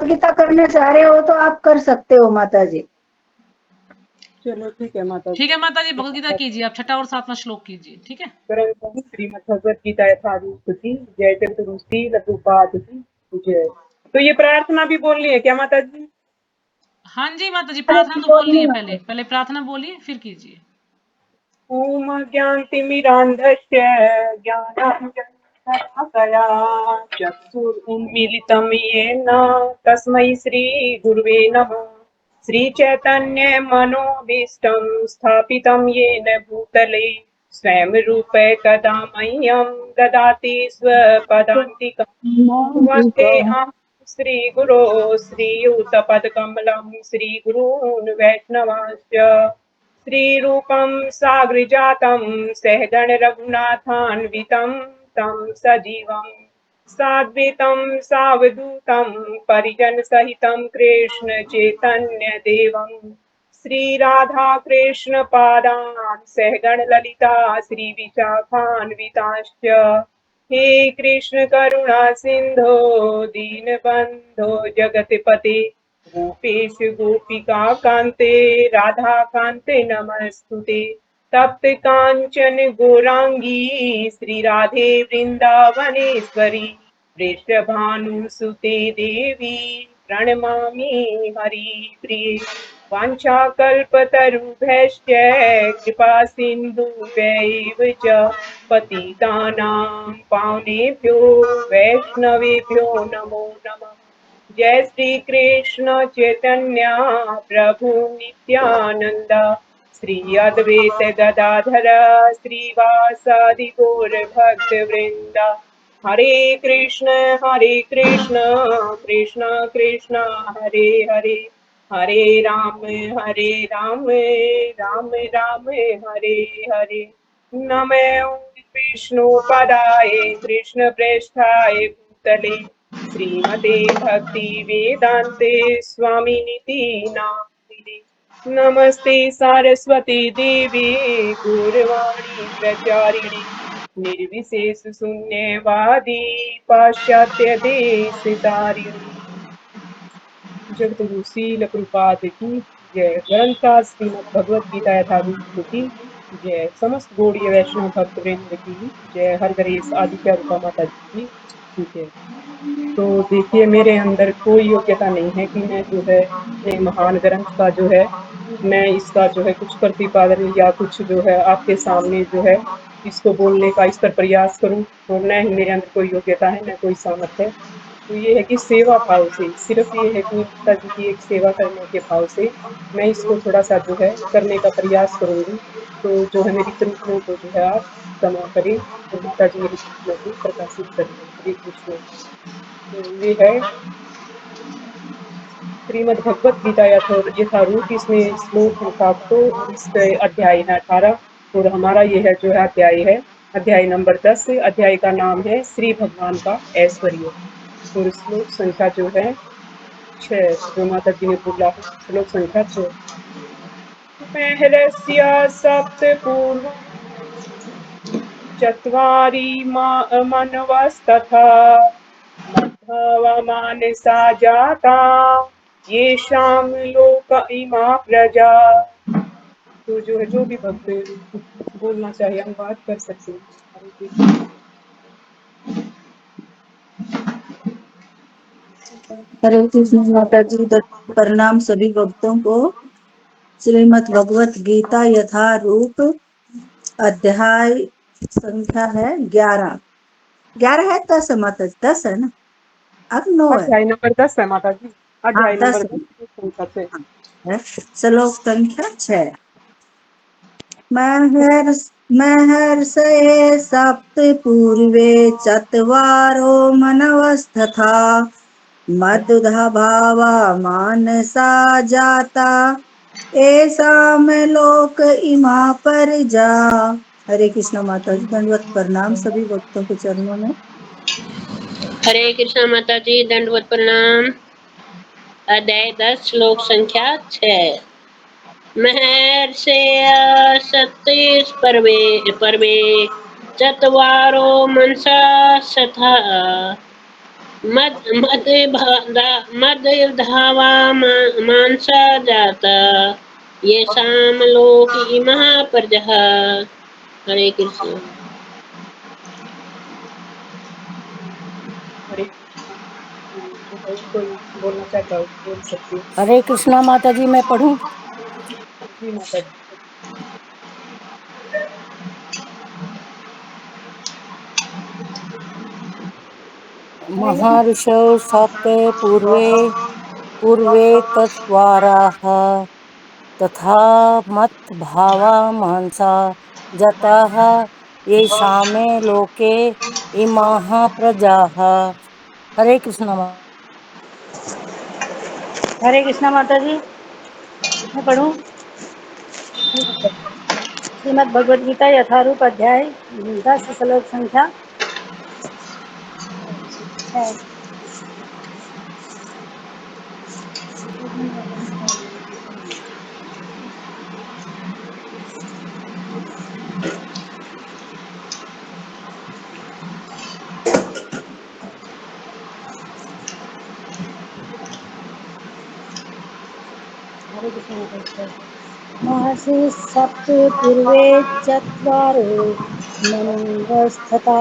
भगवत गीता करना चाह रहे हो तो आप कर सकते हो माता जी। चलो ठीक है माता जी। ठीक है माता जी, भगवत गीता कीजिए आप, छठा और सातवां श्लोक कीजिए, ठीक है। ग्रंथम श्रीमद् भगवत गीता यथारूपति जय चतुरुस्ती लघुपाद जय। तो ये प्रार्थना भी बोलनी है क्या माता जी? हाँ जी माता जी, प्रार्थना तो बोलनी है, पहले पहले प्रार्थना बोलिए फिर कीजिए। ओम ज्ञानतिमिरान्धस्य ज्ञानाञ्जनशलाकया चक्षुरुन्मीलितं येन तस्मै श्रीगुरुवे नमः। श्रीचैतन्यमनोभीष्टं स्थापितं येन भूतले स्वयं रूप कदा मह्यं ददाति स्वपदान्तिकं। वन्देऽहं श्रीगुरो श्रीयुतपदकमलं श्रीगुरून् वैष्णवांश्च श्रीरूपं साग्रजातं सहगण रघुनाथान्वितं तं सजीवं साद्वैतं सावधूतं परिजनसहितं कृष्ण चैतन्यदेवं श्रीराधा कृष्ण पादान् सहगण ललिता श्रीविशाखान्विताश्च हे कृष्ण करुणा सिंधो दीनबंधो जगतपते गोपेश गोपिका कांते राधा कांते नमस्तुते तप्त कांचन गौरांगी श्री राधे वृंदावनेश्वरी वृषभानुसुते देवी प्रणमामि हरिप्रिये वाञ्छाकल्पतरुभ्यश्च कृपा सिन्धुभ्यैव च पतितानां पावनेभ्यो वैष्णवेभ्यो नमो नमः। जय श्री कृष्ण चैतन्य प्रभु नित्यानंद श्री अद्वैत गदाधर श्रीवासादि गौर भक्त वृंद हरे कृष्ण कृष्ण कृष्ण हरे हरे हरे राम राम राम हरे हरे। नमो विष्णु पदाय कृष्ण प्रेष्ठाय भूतले श्रीमते भक्ति वेदांते स्वामिनिति नामिने। नमस्ते सारस्वती देवी गौरवाणी प्रचारिणे निर्विशेष शून्यवादी पाश्चात्य देश तारिणे। जगद्गुरु श्रील प्रभुपाद की जय। ग्रंथा श्रीमद् भगवत गीता यथारूप की जय। समस्त गौड़ीय वैष्णव भक्त वृंद की जय। हर गणेश आदित्य रूपा माता जी की जय। तो देखिए मेरे अंदर कोई योग्यता नहीं है कि मैं जो है ये महान ग्रंथ का जो है मैं इसका जो है कुछ प्रतिपादन या कुछ जो है आपके सामने जो है इसको बोलने का इस पर प्रयास करूं। और न ही मेरे अंदर कोई योग्यता है न कोई सामर्थ्य है। तो ये है कि सेवा भाव से, सिर्फ ये है कि माता जी की एक सेवा करने के भाव से मैं इसको थोड़ा सा जो है करने का प्रयास करूंगी। तो जो है मेरी त्रुटियों को जो है आप क्षमा करें और माता जी मेरी त्रुटियों को प्रकाशित करें। हरे कृष्ण। तो ये है श्रीमद् भगवत गीता यथारूप, इसमें श्लोक संख्या 8 और इसके अध्याय है 18 और हमारा ये है जो है अध्याय नंबर 10। अध्याय का नाम है श्री भगवान का ऐश्वर्य और श्लोक संख्या जो है 6 जो माता जी ने बोला है श्लोक संख्या 6। महर्ष्य सप्त पूर्व चत्वारि मनवस्तथा मध्वमानसा जाता येषां लोक इमा प्रजा। तो जो है जो भी भक्त बोलना चाहिए हम बात कर सकते हैं। हरे कृष्ण। हरे कृष्ण माता जी। प्रणाम सभी भक्तों को। श्रीमद् भगवत गीता यथारूप अध्याय संख्या है 11। 11 है 10 है माता जी? 10 है ना? अब 9 है। अध्याय नंबर 10 है माता जी। अध्याय नंबर 10 संख्या 6 है। श्लोक संख्या 6। महर्षये सप्त पूर्वे चत्वारो मनवस्तथा मद्धा भावा मानसा जाता ऐसाम लोक इमा परिजा। हरे कृष्ण माता जी। दंडवत प्रणाम सभी भक्तों के चरणों में। हरे कृष्णा माता जी। दंडवत प्रणाम। अध्याय 10 श्लोक संख्या 6। महर्षय सतीश पर्वे चत्वारो मनसा सथा मद्धावा मांसा जाता येषां लोक इमः प्रजः। हरे कृष्ण। हरे कृष्णा। और कोई बोलना चाहता हो बोल सकते हो। हरे कृष्णा माता जी, मैं पढ़ूं? जी माता जी। महर्षौ सप्त पूर्वे तत्वाराः तथा मत भावा मानसा जाताः येषामे लोके इमाः प्रजाः। हरे कृष्णा हरे कृष्णा माता जी, मैं पढ़ूं? जी माता जी। श्रीमद् भगवद गीता यथारूप अध्याय 10 श्लोक संख्या 6। हरे कृष्ण माता जी। महर्षि सप्त पूर्वे चत्वारो मनुवस्थता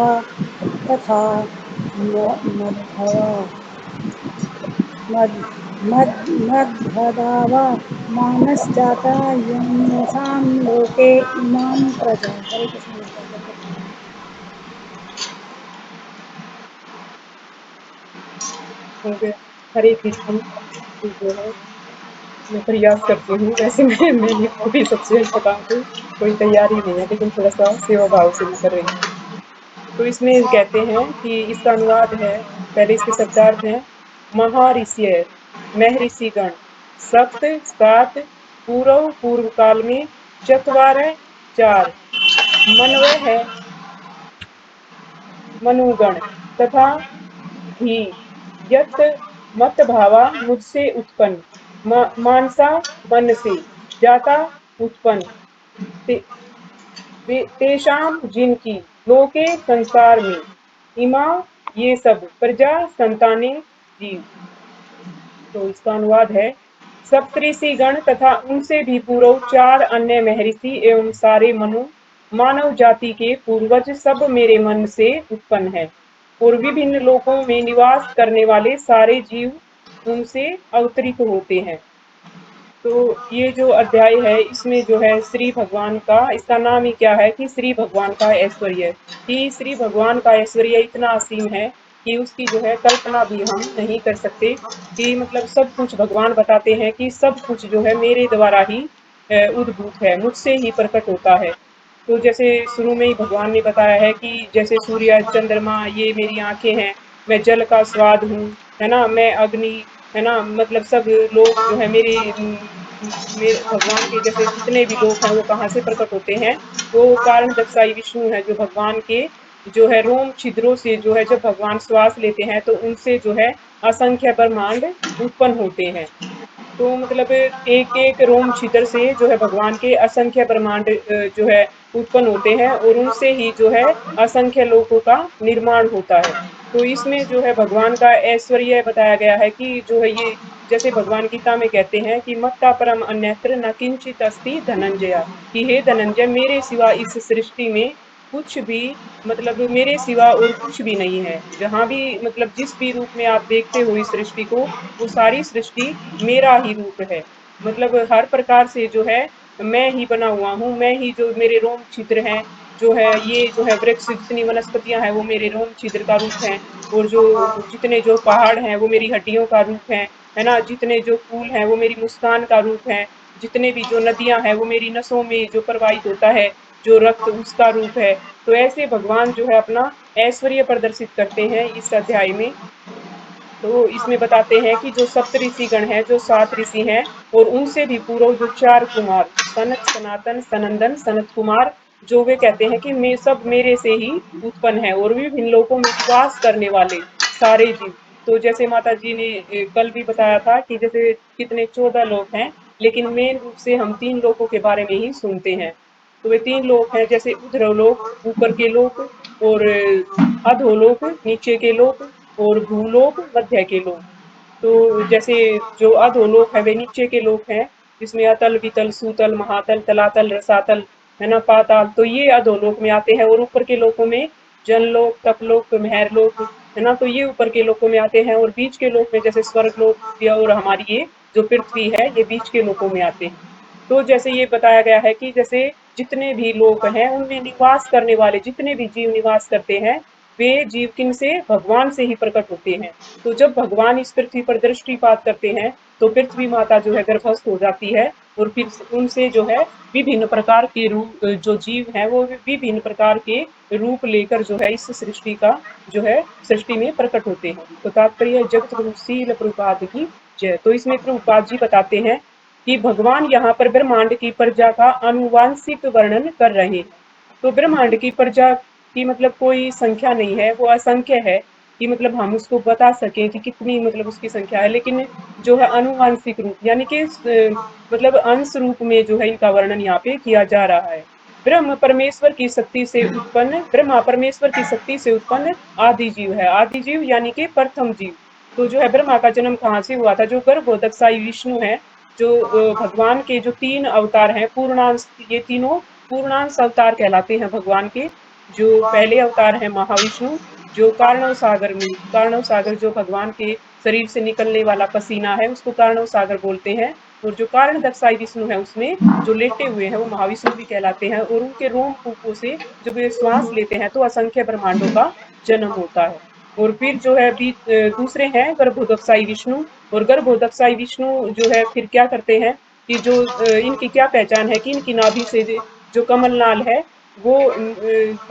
तथा मद्भदावा मानसजाता यन्यसां लोके इमां प्रजा। हरे कृष्ण माता जी। हो गया। हरे कृष्ण। जो है मैं प्रयास करती हूँ, वैसे मैंने अभी सच्ची बताऊँ तो कोई तैयारी नहीं है, लेकिन थोड़ा सा सेवा भाव से मैं कर रही हूँ। तो इसमें कहते हैं कि इसका अनुवाद है, पहले इसके शब्दार्थ हैं। महर्षि महर्षिगण, सप्त सात, पूर्व काल में, चत्वार चार, मनवय है मनुगण, तथा भी यत मत भावा मुझसे उत्पन्न, मानसा मन से, जाता उत्पन्न, तेषाम जिनकी, लोके संसार में, इमा ये सब, प्रजा संताने जीव। तो इसका अनुवाद है, सप्तऋषि गण तथा उनसे भी पूर्व चार अन्य महर्षि एवं सारे मनु मानव जाति के पूर्वज सब मेरे मन से उत्पन्न है, और विभिन्न लोकों में निवास करने वाले सारे जीव उनसे अवतरित होते हैं। तो ये जो अध्याय है, इसमें जो है श्री भगवान का, इसका नाम ही क्या है कि श्री भगवान का ऐश्वर्य, कि श्री भगवान का ऐश्वर्य इतना असीम है कि उसकी जो है कल्पना भी हम नहीं कर सकते। कि मतलब सब कुछ भगवान बताते हैं कि सब कुछ जो है मेरे द्वारा ही उद्भूत है, मुझसे ही प्रकट होता है। तो जैसे शुरू में ही भगवान ने बताया है कि जैसे सूर्य चंद्रमा ये मेरी आंखें हैं, मैं जल का स्वाद हूँ, है ना, मैं अग्नि, है ना, मतलब सब लोग जो है मेरे भगवान के जैसे जितने भी लोग हैं वो कहाँ से प्रकट होते हैं, वो कारण दक्षाई विष्णु है, जो भगवान के जो है रोम छिद्रों से जो है जब भगवान श्वास लेते हैं तो उनसे जो है असंख्य ब्रह्मांड उत्पन्न होते हैं। तो मतलब एक एक रोम छिद्र से जो है भगवान के असंख्य ब्रह्मांड जो है उत्पन्न होते हैं, और उनसे ही जो है असंख्य लोकों का निर्माण होता है। तो इसमें जो है भगवान का ऐश्वर्य बताया गया है कि जो है ये, जैसे भगवान गीता में कहते हैं कि मत्ता परम अन्यत्र न किंचित अस्ति धनंजया, कि हे धनंजय, मेरे सिवा इस सृष्टि में कुछ भी, मतलब मेरे सिवा और कुछ भी नहीं है। जहाँ भी मतलब जिस भी रूप में आप देखते हो इस सृष्टि को, वो सारी सृष्टि मेरा ही रूप है। मतलब हर प्रकार से जो है मैं ही बना हुआ हूँ, मैं ही, जो मेरे रोम छिद्र हैं, जो है ये जो है वृक्ष, जितनी वनस्पतियां हैं वो मेरे रोम छिद्र का रूप हैं, और जो जितने जो पहाड़ हैं वो मेरी हड्डियों का रूप है ना, जितने जो फूल हैं वो मेरी मुस्कान का रूप है, जितने भी जो नदियां हैं वो मेरी नसों में जो प्रवाहित होता है जो रक्त, उसका रूप है। तो ऐसे भगवान जो है अपना ऐश्वर्य प्रदर्शित करते हैं इस अध्याय में। तो इसमें बताते हैं कि जो सप्तऋषि गण हैं, जो 7 ऋषि हैं, और उनसे भी पूर्व जो 4 कुमार, सनक, सनातन, सनंदन, सनत कुमार, जो वे कहते हैं कि मैं सब मेरे से ही उत्पन्न है, और विभिन्न लोकों में निवास करने वाले सारे जीव। तो जैसे माता जी ने कल भी बताया था कि जैसे कितने 14 लोक हैं, लेकिन मेन रूप से हम 3 लोकों के बारे में ही सुनते हैं। तो वे 3 लोक हैं, जैसे ऊर्ध्व लोक, ऊपर के लोक, और अधोलोक, नीचे के लोक, और भूलोक मध्य के लोक। तो जैसे जो अधोलोक है वे नीचे के लोक हैं, जिसमें अतल, वितल, सूतल, महातल, तलातल, रसातल, है ना, पाताल, तो ये अधोलोक में आते हैं। और ऊपर के लोकों में जनलोक, तपलोक, महरलोक, है ना, तो ये ऊपर के लोकों में आते हैं। और बीच के लोक में जैसे स्वर्गलोक और हमारी ये जो पृथ्वी है, ये बीच के लोकों में आते हैं। तो जैसे ये बताया गया है कि जैसे जितने भी लोक हैं उनमें निवास करने वाले जितने भी जीव निवास करते हैं, वे जीव किन से, भगवान से ही प्रकट होते हैं। तो जब भगवान इस पृथ्वी पर दृष्टिपात करते हैं तो पृथ्वी माता जो है गर्भस्थ हो जाती है, और फिर उनसे जो है विभिन्न प्रकार के रूप, जो जीव हैं वो विभिन्न प्रकार के रूप लेकर जो है इस सृष्टि का जो है सृष्टि में प्रकट होते हैं। तो तात्पर्य जगत गुरु शील प्रभुपाद की जय। तो इसमें प्रभुपाद जी बताते हैं कि भगवान यहाँ पर ब्रह्मांड की प्रजा का आनुवांशिक वर्णन कर रहे हैं। तो ब्रह्मांड की प्रजा की मतलब कोई संख्या नहीं है, वो असंख्य है, कि मतलब हम उसको बता सकें कि कितनी मतलब उसकी संख्या है। लेकिन जो है आनुवांशिक रूप यानी कि मतलब अंश रूप में जो है इनका वर्णन यहाँ पे किया जा रहा है। ब्रह्मा परमेश्वर की शक्ति से उत्पन्न आदि जीव है। आदि जीव यानी कि प्रथम जीव। तो जो है ब्रह्मा का जन्म कहाँ से हुआ था? जो गर्भोदकशाई विष्णु है, जो भगवान के जो 3 अवतार हैं पूर्णांश, ये तीनों पूर्णांश अवतार कहलाते हैं भगवान के। जो पहले अवतार है महाविष्णु, जो कार्णव सागर जो भगवान के शरीर से निकलने वाला पसीना है उसको कार्णव सागर बोलते हैं। और जो कारण दक्षाई विष्णु है उसमें जो लेटे हुए हैं वो महाविष्णु भी कहलाते हैं। और उनके रोम कूपों से जब वे श्वास लेते हैं तो असंख्य ब्रह्मांडों का जन्म होता है। और फिर जो है दूसरे हैं गर्भोदकशाई विष्णु। और गर्भोदकशाई विष्णु जो है फिर क्या करते हैं कि जो इनकी क्या पहचान है कि इनकी नाभि से जो कमलनाल है वो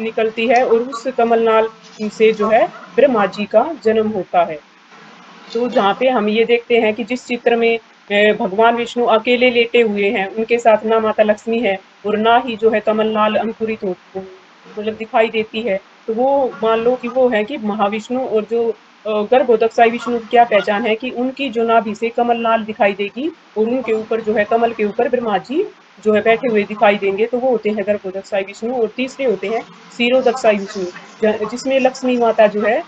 निकलती है, और उस कमलनाल से जो है ब्रह्मा जी का जन्म होता है। तो जहाँ पे हम ये देखते हैं कि जिस चित्र में भगवान विष्णु अकेले लेटे हुए हैं, उनके साथ ना माता लक्ष्मी है और ना ही जो है कमलनाल अंकुरित हो मतलब दिखाई देती है, तो वो मान लो कि वो है कि महाविष्णु। और जो गर्भोदकशाई विष्णु की क्या पहचान है कि उनकी जो नाभि से कमलनाल दिखाई देगी, और उनके ऊपर जो है कमल के ऊपर ब्रह्मा जी जो है बैठे हुए दिखाई देंगे, तो वो होते हैं गर्भोदकशाई विष्णु। और तीसरे होते हैं क्षीरोदकशाई विष्णु, जिसमें लक्ष्मी माता जो है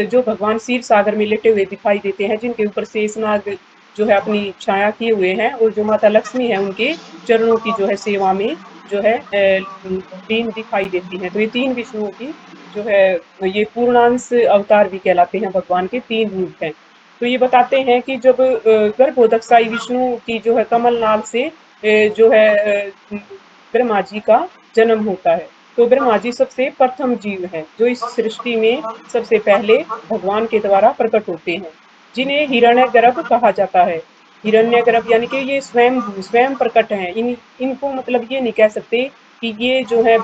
जो भगवान क्षीर सागर में लेटे हुए दिखाई देते हैं, जिनके ऊपर शेषनाग जो है अपनी छाया किए हुए हैं, और जो माता लक्ष्मी है उनके चरणों की जो है सेवा में जो है लीन दिखाई देती हैं। तो ये 3 विष्णुओं की जो है ये पूर्णांश अवतार भी कहलाते हैं, भगवान के 3 रूप हैं। तो ये बताते हैं कि जब गर्भोदकशाई विष्णु की जो है कमलनाल से जो है ब्रह्मा जी का जन्म होता है। तो ब्रह्मा जी सबसे प्रथम जीव हैं, जो इस सृष्टि में सबसे पहले भगवान के द्वारा प्रकट होते हैं, जिन्हें हिरण्यगर्भ कहा जाता है। हिरण्यगर्भ यानी कि ये स्वयं प्रकट हैं। इनको मतलब ये नहीं कह सकते कि ये जो है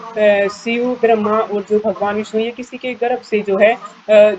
शिव, ब्रह्मा और जो भगवान विष्णु, ये किसी के गर्भ से जो है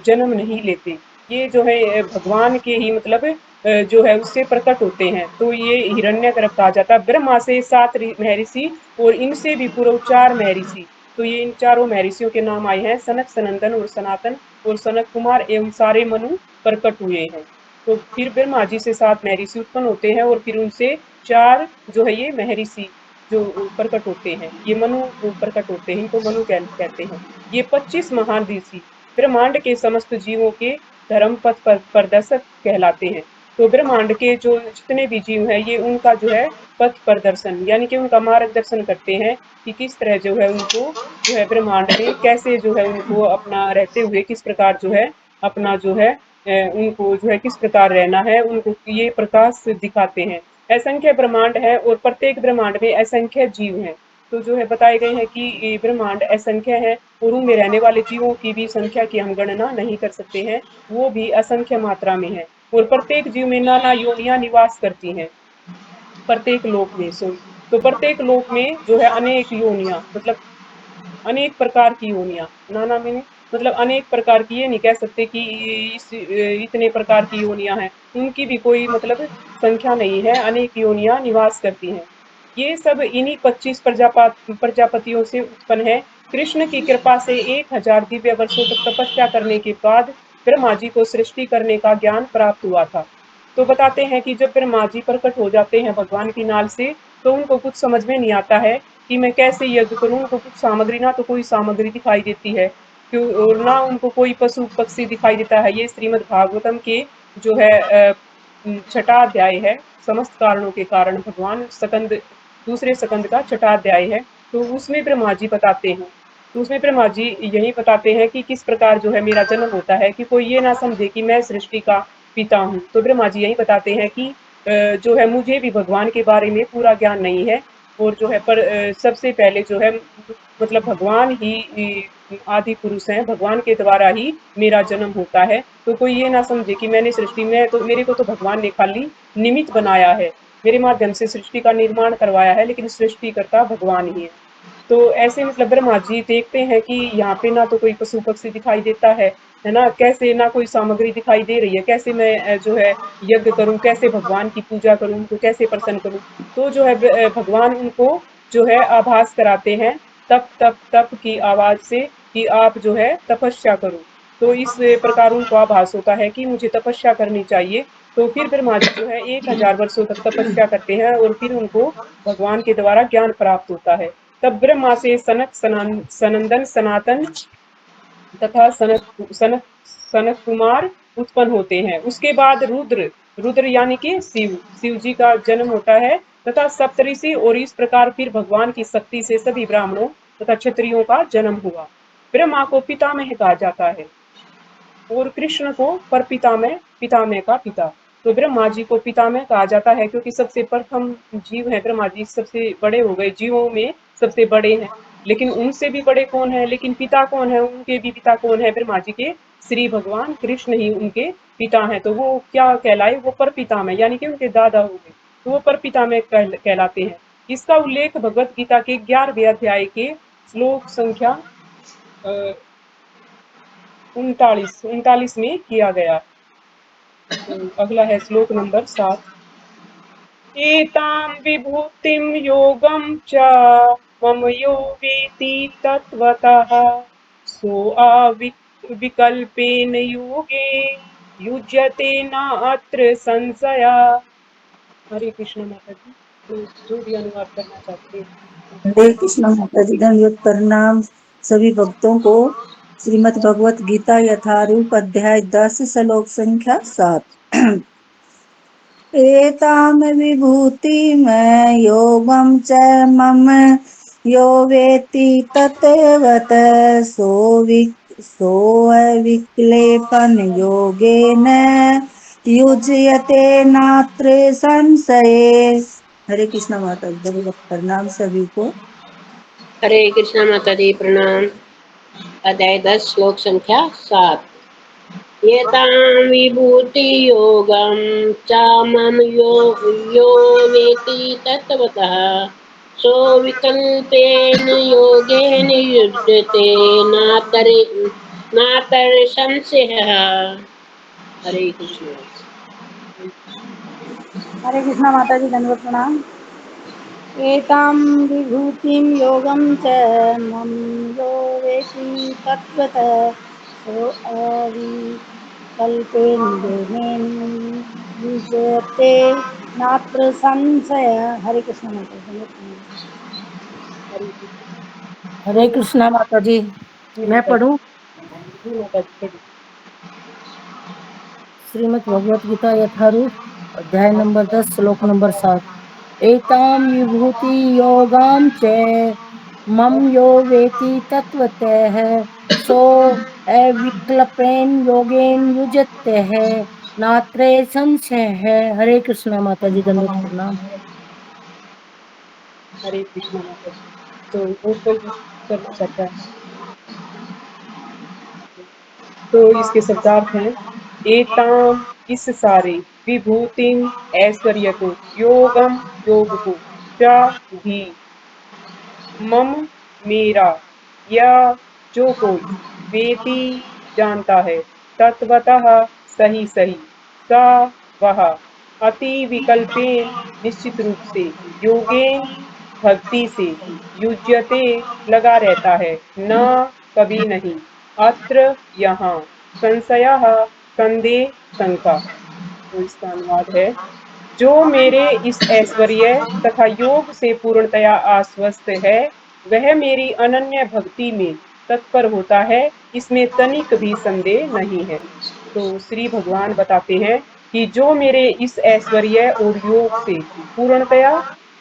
जन्म नहीं लेते। ये जो है भगवान के ही मतलब जो है उससे प्रकट होते हैं। तो ये हिरण्यगर्भ कहा जाता है। ब्रह्मा से 7 महर्षि और इनसे भी पूर्व 4 महर्षि। तो ये इन चारों महर्षियों के नाम आए हैं सनक, सनंदन और सनातन। और सनक कुमार एवं सारे मनु प्रकट हुए हैं। तो फिर ब्रह्मा जी से 7 महर्षि उत्पन्न होते हैं, और फिर उनसे 4 जो है ये महर्षि जो प्रकट होते हैं, ये मनु प्रकट होते हैं, इनको मनु कहते हैं। ये 25 महान ऋषि ब्रह्मांड के समस्त जीवों के धर्म पथ पर प्रदर्शक कहलाते हैं। तो ब्रह्मांड के जो जितने भी जीव हैं, ये उनका जो है पथ प्रदर्शन यानी कि उनका मार्गदर्शन करते हैं कि किस तरह जो है उनको जो है ब्रह्मांड में कैसे जो है उनको अपना रहते हुए किस प्रकार जो है अपना जो है उनको जो है किस प्रकार रहना है, उनको ये प्रकाश दिखाते हैं। असंख्य ब्रह्मांड है और प्रत्येक ब्रह्मांड में असंख्य जीव हैं। तो जो है बताए गए हैं कि ये ब्रह्मांड असंख्य है, और उनमें रहने वाले जीवों की भी संख्या की हम गणना नहीं कर सकते हैं, वो भी असंख्य मात्रा में है। और प्रत्येक जीव में नाना योनियां निवास करती हैं, प्रत्येक लोक में तो प्रत्येक लोक में जो है अनेक योनियां मतलब अनेक प्रकार की योनियां, नाना में मतलब अनेक प्रकार की, ये नहीं कह सकते कि इतने प्रकार की योनियां हैं, उनकी भी कोई मतलब संख्या नहीं है, अनेक योनियां निवास करती हैं। ये सब इन्हीं 25 प्रजापतियों से उत्पन्न है। कृष्ण की कृपा से 1000 दिव्य वर्षों तक तपस्या करने के बाद ब्रह्मा जी को सृष्टि करने का ज्ञान प्राप्त हुआ था। तो बताते हैं कि जब ब्रह्मा जी प्रकट हो जाते हैं भगवान की नाल से, तो उनको कुछ समझ में नहीं आता है कि मैं कैसे यज्ञ करूं। उनको कुछ सामग्री ना तो कोई सामग्री दिखाई देती है, क्यों, और ना उनको कोई पशु पक्षी दिखाई देता है। ये श्रीमद् भागवतम के जो है छठा अध्याय है। समस्त कारणों के कारण भगवान सकंद, दूसरे सकंद का छठा अध्याय है। तो उसमें ब्रह्मा जी बताते हैं, तो उसमें ब्रह्मा जी यही बताते हैं कि किस प्रकार जो है मेरा जन्म होता है, कि कोई ये ना समझे कि मैं सृष्टि का पिता हूँ। तो ब्रह्मा जी यही बताते हैं कि जो है मुझे भी भगवान के बारे में पूरा ज्ञान नहीं है, और जो है पर सबसे पहले जो है मतलब भगवान ही आदि पुरुष हैं, भगवान के द्वारा ही मेरा जन्म होता है। तो कोई ये ना समझे कि मैंने सृष्टि में, तो मेरे को तो भगवान ने खाली निमित्त बनाया है, मेरे माध्यम से सृष्टि का निर्माण करवाया है, लेकिन सृष्टिकर्ता भगवान ही है। तो ऐसे मतलब ब्रह्मा जी देखते हैं कि यहाँ पे ना तो कोई पशु पक्षी दिखाई देता है ना, कैसे ना कोई सामग्री दिखाई दे रही है, कैसे मैं जो है यज्ञ करूं, कैसे भगवान की पूजा करूं, उनको कैसे प्रसन्न करूं। तो जो है भगवान उनको जो है आभास कराते हैं तप तप तप की आवाज से कि आप जो है तपस्या करो। तो इस प्रकार उनको आभास होता है कि मुझे तपस्या करनी चाहिए। तो फिर ब्रह्मा जी जो है 1000 वर्षों तक तपस्या करते हैं, और फिर उनको भगवान के द्वारा ज्ञान प्राप्त होता है। तब ब्रह्मा से सनक सनंदन सनातन तथा सनक सनक कुमार उत्पन्न होते हैं। उसके बाद रुद्र, रुद्र यानी कि शिव, शिव जी का जन्म होता है, तथा सप्तऋषि, और इस प्रकार फिर भगवान की शक्ति से सभी ब्राह्मणों तथा क्षत्रियों का जन्म हुआ। ब्रह्मा को पितामह कहा जाता है, और कृष्ण को परपितामह, पितामह का पिता। तो ब्रह्मा जी को पितामह कहा जाता है, क्योंकि सबसे प्रथम जीव है ब्रह्मा जी, सबसे बड़े हो गए जीवों में, सबसे बड़े हैं। लेकिन उनसे भी बड़े कौन है, लेकिन पिता कौन है, उनके भी पिता कौन है, ब्रह्मा जी के श्री भगवान कृष्ण ही उनके पिता हैं। तो वो क्या कहलाए, वो परपितामह यानी कि उनके दादा हो गए, तो वो परपितामह कहलाते हैं। इसका उल्लेख भगवत गीता के 11वें अध्याय के श्लोक संख्या 39 में किया गया। तो अगला है श्लोक नंबर 7। एतां विभूतिं योगं च मम यो वेति तत्वतः विकल्पेन योगे युज्यते नात्र संशया। हरे कृष्ण माता जी। तो जो भी अनुवाद करना चाहते हैं। हरे कृष्ण माता जी। दंडवत प्रणाम सभी भक्तों को। श्रीमद् भगवत गीता यथारूप अध्याय 10 श्लोक संख्या 7। एताम विभूतिम योगम च मम यो वेति तत्वत सोऽविक्लेपन योगेन युज्यते नात्र संशये। हरे कृष्ण माता जी। दंडवत प्रणाम सभी को। हरे कृष्णा माता जी प्रणाम। अध्याय 10 श्लोक संख्या 7। एतां विभूति योगं च मम यो वेति तत्वतः सो विकल्पेन योगेन युज्यते नातर संशयः। हरे कृष्ण। हरे कृष्णा माता जी। दंडवत प्रणाम। एतां विभूतिं योगं च मम यो वेति तत्त्वतः सोऽविकल्पेन योगेन युज्यते नात्र संशयः। हरे कृष्णा माता जी। दंडवत प्रणाम। हरे कृष्ण। हरे कृष्णा माता जी। जी मैं माता जी। पढ़ूं? जी माता जी पढ़िए। श्रीमद् भगवत गीता यथारूप अध्याय नंबर 10 श्लोक नंबर 7। एताम विभूति योगाम च मम यो वेति तत्वतः सो अविक्लपेन योगेन युजते है नात्रे संशय है। हरे कृष्णा माता जी। दंडवत प्रणाम। हरे कृष्ण माता जी। तो और कोई भी करना चाहता है तो इसके शब्दार्थ हैं। एताम इस सारे, विभूतिम ऐश्वर्य को, योगम योग को, च भी, मम मेरा, या जो कोई, वेति जानता है, तत्वतः सही सही, स वह, अति विकल्पेन निश्चित रूप से, योगेन भक्ति से, युज्यते लगा रहता है, न कभी नहीं, अत्र यहाँ, संशयः संदेह शंका। तो इसका अनुवाद है, जो मेरे इस ऐश्वर्य तथा योग से पूर्णतया आश्वस्त है, वह मेरी अनन्य भक्ति में तत्पर होता है इसमें तनिक भी संदेह नहीं है। तो श्री भगवान बताते हैं कि जो मेरे इस ऐश्वर्य और योग से पूर्णतया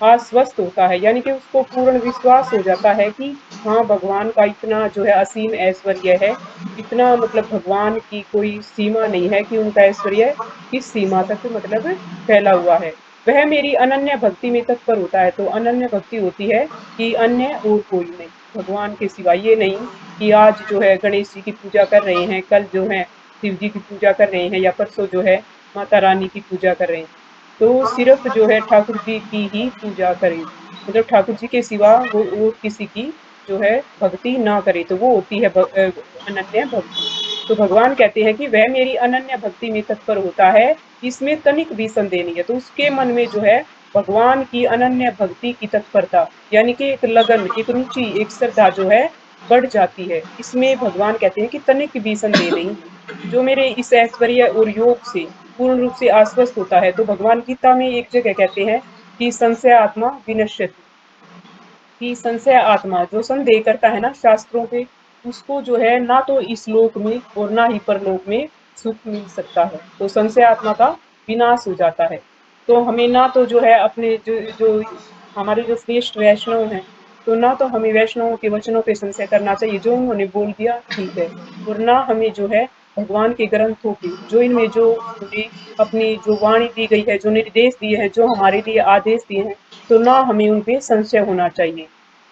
आश्वस्त होता है, यानी कि उसको पूर्ण विश्वास हो जाता है कि हाँ, भगवान का इतना जो है असीम ऐश्वर्य है, इतना मतलब भगवान की कोई सीमा नहीं है कि उनका ऐश्वर्य किस सीमा तक मतलब फैला हुआ है। वह मेरी अनन्य भक्ति में तत्पर होता है। तो अनन्य भक्ति होती है कि अन्य और कोई नहीं, भगवान के सिवा। ये नहीं कि आज जो है गणेश जी की पूजा कर रहे हैं, कल जो है शिव जी की पूजा कर रहे हैं, या परसों जो है माता रानी की पूजा कर रहे हैं। तो सिर्फ जो है ठाकुर जी की ही पूजा करें, मतलब ठाकुर जी के सिवा वो और किसी की जो है भक्ति ना करे, तो वो होती है अनन्य भक्ति। तो भगवान कहते हैं कि वह मेरी अनन्य भक्ति में तत्पर होता है, इसमें तनिक भी संदेह नहीं है। तो उसके मन में जो है भगवान की अनन्य भक्ति की तत्परता, यानी कि एक लगन, एक रुचि, एक श्रद्धा जो है बढ़ जाती है। इसमें भगवान कहते हैं कि तनिक भी संदेह नहीं है। जो मेरे इस ऐश्वर्य और योग से पूर्ण रूप से आश्वस्त होता है। तो भगवान गीता में एक जगह कहते हैं कि संशय आत्मा विनश्यति, कि संशय आत्मा जो संदेह करता है ना शास्त्रों पे, उसको जो है ना तो इस लोक में और ना ही परलोक में सुख मिल सकता है। तो संशय आत्मा का विनाश हो जाता है। तो हमें ना तो जो है अपने जो जो हमारे जो श्रेष्ठ वैष्णव हैं, तो ना तो हमें वैष्णवों के वचनों पे संशय करना चाहिए, जो उन्होंने बोल दिया ठीक है, और ना हमें जो है भगवान के ग्रंथों पे, जो इनमें जो उन्होंने अपनी जो वाणी दी गई है, जो निर्देश दिए हैं, जो हमारे लिए आदेश दिए हैं, तो ना हमें उन पे संशय होना चाहिए।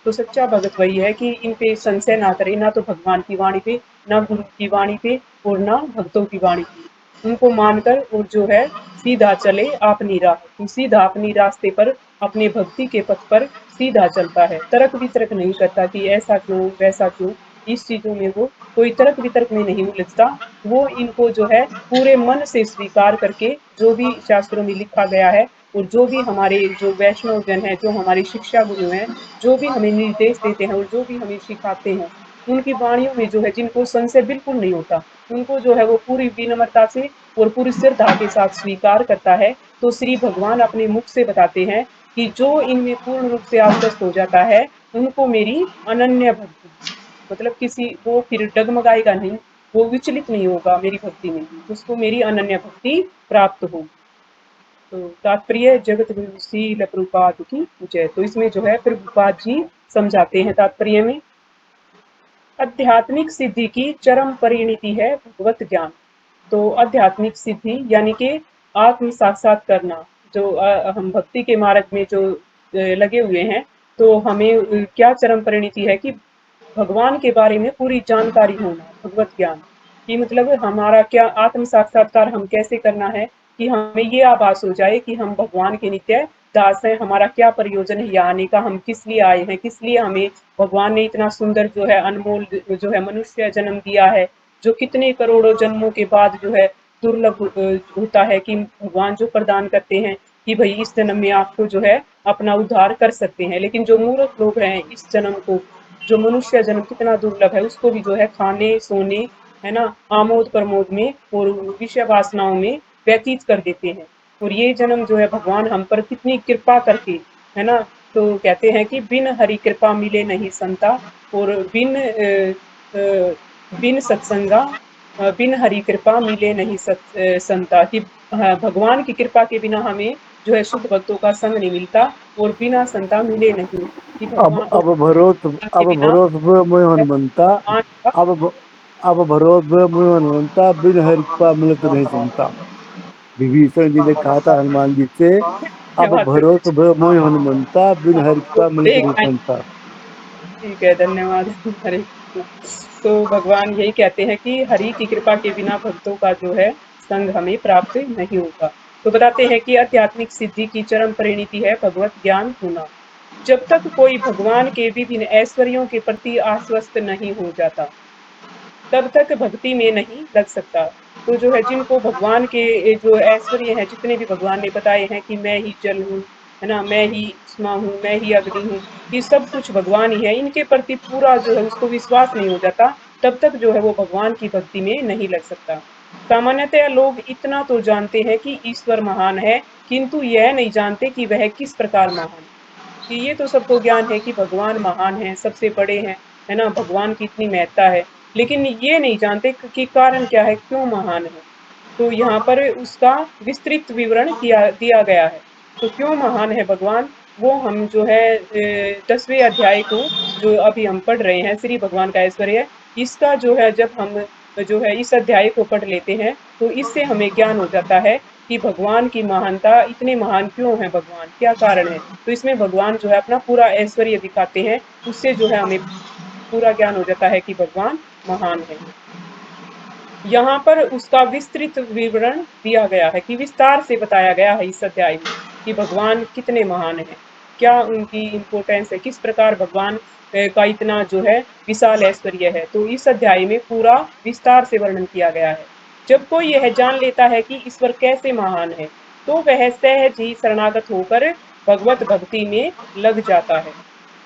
तो सच्चा भगत वही है कि इन पे संशय ना करे, ना तो भगवान की वाणी पे, ना गुरु की वाणी पे, और ना भक्तों की वाणी पे। उनको मानकर और जो है सीधा चले अपनी राह, तो सीधा अपनी रास्ते पर, अपने भक्ति के पथ पर सीधा चलता है। तर्क वितर्क नहीं करता कि ऐसा क्यों वैसा क्यों, इस चीजों में वो कोई तर्क वितर्क में नहीं उलझता। वो इनको जो है पूरे मन से स्वीकार करके, जो भी शास्त्रों में लिखा गया है और जो भी हमारे जो वैष्णव जन है, जो हमारे शिक्षा गुरु हैं, जो भी हमें निर्देश देते हैं और जो भी हमें सिखाते हैं, उनकी वाणियों में जो है जिनको संशय बिल्कुल नहीं होता, उनको जो है वो पूरी विनम्रता से और पूरी श्रद्धा के साथ स्वीकार करता है। तो श्री भगवान अपने मुख से बताते हैं कि जो इनमें पूर्ण रूप से आश्वस्त हो जाता है, उनको मेरी अनन्य भक्ति, मतलब किसी वो फिर डगमगाएगा नहीं, वो विचलित नहीं होगा मेरी भक्ति में, उसको मेरी अनन्य भक्ति प्राप्त होगी। तो तात्पर्य जगत गुरु श्रील प्रभुपाद की जय। तो इसमें जो है प्रभुपाद जी समझाते हैं तात्पर्य में, आध्यात्मिक सिद्धि की चरम परिणति है भगवत ज्ञान। तो आध्यात्मिक सिद्धि यानी कि आत्म साक्षात करना, जो हम भक्ति के मार्ग में जो लगे हुए हैं, तो हमें क्या चरम परिणति है कि भगवान के बारे में पूरी जानकारी होना, भगवत ज्ञान। कि मतलब हमारा क्या आत्म साक्षात्कार हम कैसे करना है, कि हमें ये आभास हो जाए कि हम भगवान के नित्य दास हैं, हमारा क्या प्रयोजन है यहाँ आने का, हम किस लिए आए हैं, किस लिए हमें भगवान ने इतना सुंदर जो है अनमोल जो है मनुष्य जन्म दिया है, जो कितने करोड़ों जन्मों के बाद जो है दुर्लभ होता है कि भगवान जो प्रदान करते हैं कि भाई इस जन्म में आपको जो है अपना उद्धार कर सकते हैं। लेकिन जो मूर्ख लोग हैं, इस जन्म को, जो मनुष्य जन्म कितना दुर्लभ है, उसको भी जो है खाने सोने, है ना, आमोद प्रमोद में और विषय वासनाओं में व्यतीत कर देते हैं। और ये जन्म जो है भगवान हम पर कितनी कृपा करके, है ना, तो कहते हैं कि बिन हरि कृपा मिले नहीं संता, और बिन सत्संगा, बिन हरि कृपा मिले नहीं संता, कि भगवान की कृपा के बिना हमें जो है शुद्ध भक्तों का संग नहीं मिलता, और बिना संता मिले नहीं, कि भगवान अब भरोस के अब बिना भरोस मुझ हनुमंता भगवान का अब भरोस मुझ हनुमंता बिन हरि कृपा मिलत नहीं संता। विभीषण जी ने कहा था हनुमान जी से, अब धन्यवाद। भरोस मुझ हनुमंता बिन हरि कृपा मिलत नहीं संता। ठीक है, धन्यवाद। हरे कृष्ण। तो भगवान यही कहते हैं कि हरि की कृपा के बिना भक्तों का जो है संग हमें प्राप्त नहीं होगा। तो बताते हैं कि आध्यात्मिक सिद्धि की चरम परिणति है भगवत ज्ञान होना। जब तक कोई भगवान के विभिन्न ऐश्वर्यों के प्रति आश्वस्त नहीं हो जाता, तब तक भक्ति में नहीं लग सकता। तो जो है जिनको भगवान के जो ऐश्वर्य हैं, जितने भी भगवान ने बताए हैं कि मैं ही जल हूँ, है ना, मैं ही उष्मा हूँ, मैं ही अग्नि हूँ, ये सब कुछ भगवान ही है, इनके प्रति पूरा जो है उसको विश्वास नहीं हो जाता, तब तक जो है वो भगवान की भक्ति में नहीं लग सकता। सामान्यतः लोग इतना तो जानते हैं कि ईश्वर महान है, किंतु यह नहीं जानते कि वह किस प्रकार महान है। कि ये तो सबको ज्ञान है कि भगवान महान है, सबसे बड़े हैं, है ना, भगवान की इतनी महत्ता है, लेकिन ये नहीं जानते कि कारण क्या है, क्यों महान है। तो यहाँ पर उसका विस्तृत विवरण दिया गया है। तो क्यों महान है भगवान, वो हम जो है 10वें अध्याय को जो अभी हम पढ़ रहे हैं, श्री भगवान का ऐश्वर्य, इसका जो है जब हम जो है इस अध्याय को पढ़ लेते हैं, तो इससे हमें ज्ञान हो जाता है कि भगवान की महानता, इतने महान क्यों है भगवान, क्या कारण है। तो इसमें भगवान जो है अपना पूरा ऐश्वर्य दिखाते हैं, उससे जो है हमें पूरा ज्ञान हो जाता है कि भगवान महान है। यहाँ पर उसका विस्तृत विवरण दिया गया है, कि विस्तार से बताया गया है इस अध्याय में कि भगवान कितने महान हैं, क्या उनकी इम्पोर्टेंस है, किस प्रकार भगवान का इतना जो है विशाल ऐश्वर्य है। तो इस अध्याय में पूरा विस्तार से वर्णन किया गया है। जब कोई यह जान लेता है कि ईश्वर कैसे महान है, तो वह सहज ही शरणागत होकर भगवत भक्ति में लग जाता है।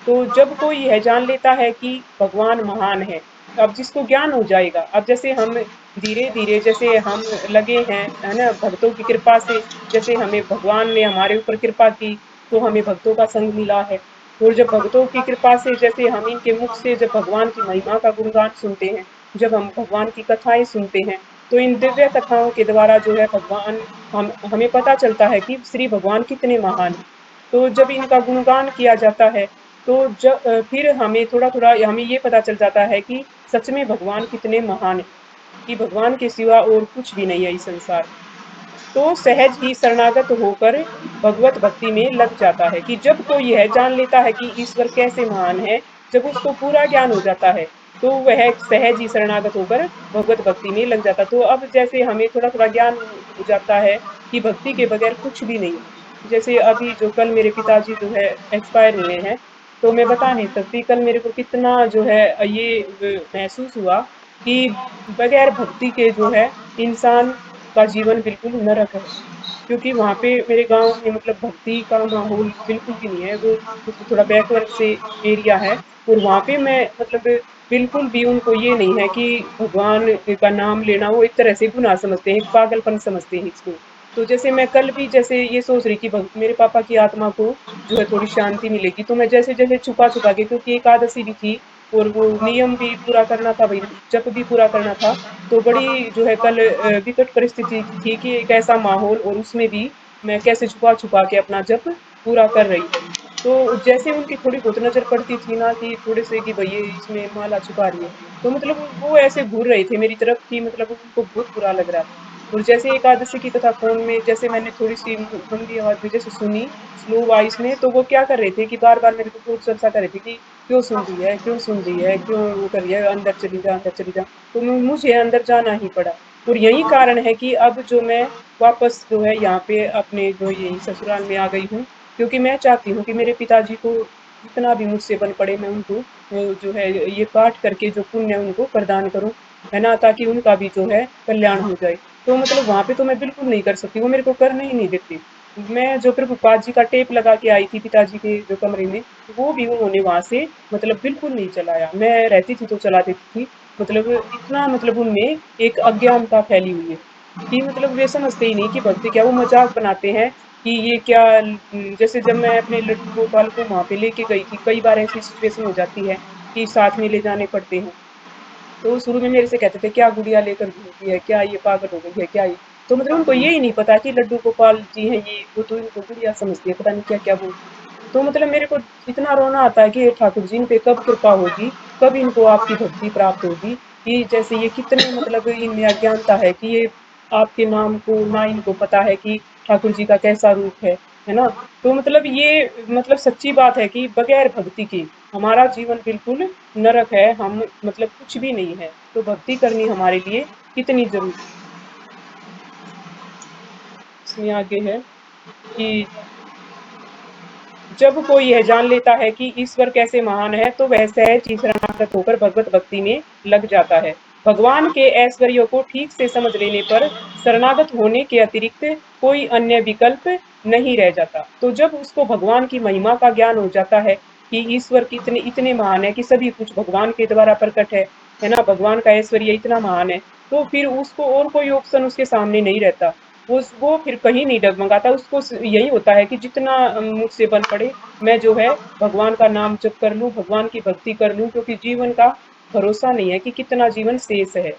तो जब कोई यह जान लेता है कि भगवान महान है, अब जिसको ज्ञान हो जाएगा, अब जैसे हम धीरे धीरे जैसे हम लगे हैं, है ना, भक्तों की कृपा से, जैसे हमें भगवान ने हमारे ऊपर कृपा की, तो हमें भक्तों का संग मिला है। और जब भक्तों की कृपा से, जैसे हम इनके मुख से जब भगवान की महिमा का गुणगान सुनते हैं, जब हम भगवान की कथाएं सुनते हैं, तो इन दिव्य कथाओं के द्वारा जो है भगवान हमें पता चलता है कि श्री भगवान कितने महान हैं। तो जब इनका गुणगान किया जाता है, तो फिर हमें थोड़ा थोड़ा हमें ये पता चल जाता है कि सच में भगवान कितने महान हैं, कि भगवान के सिवा और कुछ भी नहीं है इस संसार में। तो सहज ही शरणागत होकर भगवत भक्ति में लग जाता है, कि जब कोई यह जान लेता है कि ईश्वर कैसे महान है, जब उसको पूरा ज्ञान हो जाता है, तो वह सहज ही शरणागत होकर भगवत भक्ति में लग जाता है। तो अब जैसे हमें थोड़ा थोड़ा ज्ञान हो जाता है कि भक्ति के बगैर कुछ भी नहीं है। जैसे अभी जो कल मेरे पिताजी जो है एक्सपायर हुए हैं, तो मैं बता नहीं सकती कल मेरे को कितना जो है ये महसूस हुआ कि बगैर भक्ति के जो है इंसान का जीवन बिल्कुल नरक है। क्योंकि वहाँ पे मेरे गाँव में मतलब भक्ति का माहौल बिल्कुल भी नहीं है, वो थोड़ा बैकवर्ड से एरिया है। और वहाँ पे मैं मतलब बिल्कुल भी उनको ये नहीं है कि भगवान का नाम लेना वो एक तरह से गुनाह समझते हैं, एक पागलपन समझते हैं इसको। तो जैसे मैं कल भी जैसे ये सोच रही कि मेरे पापा की आत्मा को जो है थोड़ी शांति मिलेगी, तो मैं जैसे-जैसे छुपा-छुपा के, क्योंकि एकादशी भी थी और वो नियम भी पूरा करना था, भई जप भी पूरा करना था। तो बड़ी जो है कल विकट परिस्थिति थी कि एक ऐसा माहौल, और उसमें भी मैं कैसे छुपा-छुपा के अपना जप पूरा कर रही थी। तो जैसे उनकी थोड़ी बहुत नज़र पड़ती थी ना कि थोड़े से कि भई ये इसमें माला छुपा रही है, तो मतलब वो ऐसे घूर रहे थे मेरी तरफ कि मतलब उनको बहुत बुरा लग रहा था। और जैसे एकादशी की कथा फ़ोन में जैसे मैंने थोड़ी-सी मंदी आवाज़ में जैसे सुनी, स्लो वॉइस में, तो वो क्या कर रहे थे कि बार-बार मेरे को खूब चर्चा कर रहे थे कि क्यों सुन रही है, क्यों सुन रही है, क्यों वो कर रही है, अंदर चली जा, अंदर चली जा। तो मुझे अंदर जाना ही पड़ा। और यही कारण है कि अब जो मैं वापस जो है यहाँ पे अपने जो यही ससुराल में आ गई हूँ, क्योंकि मैं चाहती हूँ कि मेरे पिताजी को जितना भी मुझसे बन पड़े मैं उनको जो है ये पाठ करके जो पुण्य उनको प्रदान करूँ, है ना? ताकि उनका भी जो है कल्याण हो जाए। तो मतलब वहाँ पे तो मैं बिल्कुल नहीं कर सकती, वो मेरे को करने ही नहीं देते। मैं जो प्रभुपाद जी का टेप लगा के आई थी पिताजी के जो कमरे में, वो भी उन्होंने वहाँ से मतलब बिल्कुल नहीं चलाया। मैं रहती थी तो चला देती थी। मतलब इतना मतलब उनमें एक अज्ञानता फैली हुई है, कि मतलब वे समझते ही नहीं कि भक्ति क्या, वो मज़ाक बनाते हैं कि ये क्या जैसे जब मैं अपने लड्डू गोपाल को वहाँ पे लेके गई थी, कई बार ऐसी सिचुएशन हो जाती है कि साथ में ले जाने पड़ते हैं। तो शुरू में मेरे से कहते थे, "क्या गुड़िया लेकर घूमती है? क्या ये पागल हो गई है? क्या ये?" तो मतलब उनको ये ही नहीं पता कि लड्डू गोपाल जी हैं ये, वो तो इनको गुड़िया समझती है, पता नहीं क्या-क्या बोलती है। तो मतलब मेरे को इतना रोना आता है कि हे ठाकुर जी, इन पे कब कृपा होगी? कब इनको आपकी भक्ति प्राप्त होगी? कि जैसे ये कितने मतलब इनमें अज्ञानता है कि ये आपके नाम को ना इनको पता है कि ठाकुर जी का कैसा रूप है ना? तो मतलब ये मतलब सच्ची बात है कि बगैर भक्ति के हमारा जीवन बिल्कुल नरक है, हम मतलब कुछ भी नहीं है। तो भक्ति करनी हमारे लिए कितनी ज़रूरी है। इसमें आगे है कि जब कोई यह जान लेता है कि ईश्वर कैसे महान है, तो वह सहज ही शरणागत होकर भगवत भक्ति में लग जाता है। भगवान के ऐश्वर्यों को ठीक से समझ लेने पर शरणागत होने के अतिरिक्त कोई अन्य विकल्प नहीं रह जाता। तो जब उसको भगवान की महिमा का ज्ञान हो जाता है कि ईश्वर कितने इतने महान है कि सभी कुछ भगवान के द्वारा प्रकट है ना? भगवान का ऐश्वर्य इतना महान है, तो फिर उसको और कोई ऑप्शन उसके सामने नहीं रहता। वो फिर कहीं नहीं डगमगाता, उसको यही होता है कि जितना मुझसे बन पड़े मैं जो है भगवान का नाम जप कर लूँ, भगवान की भक्ति कर लूँ, क्योंकि जीवन का भरोसा नहीं है कि कितना जीवन शेष है।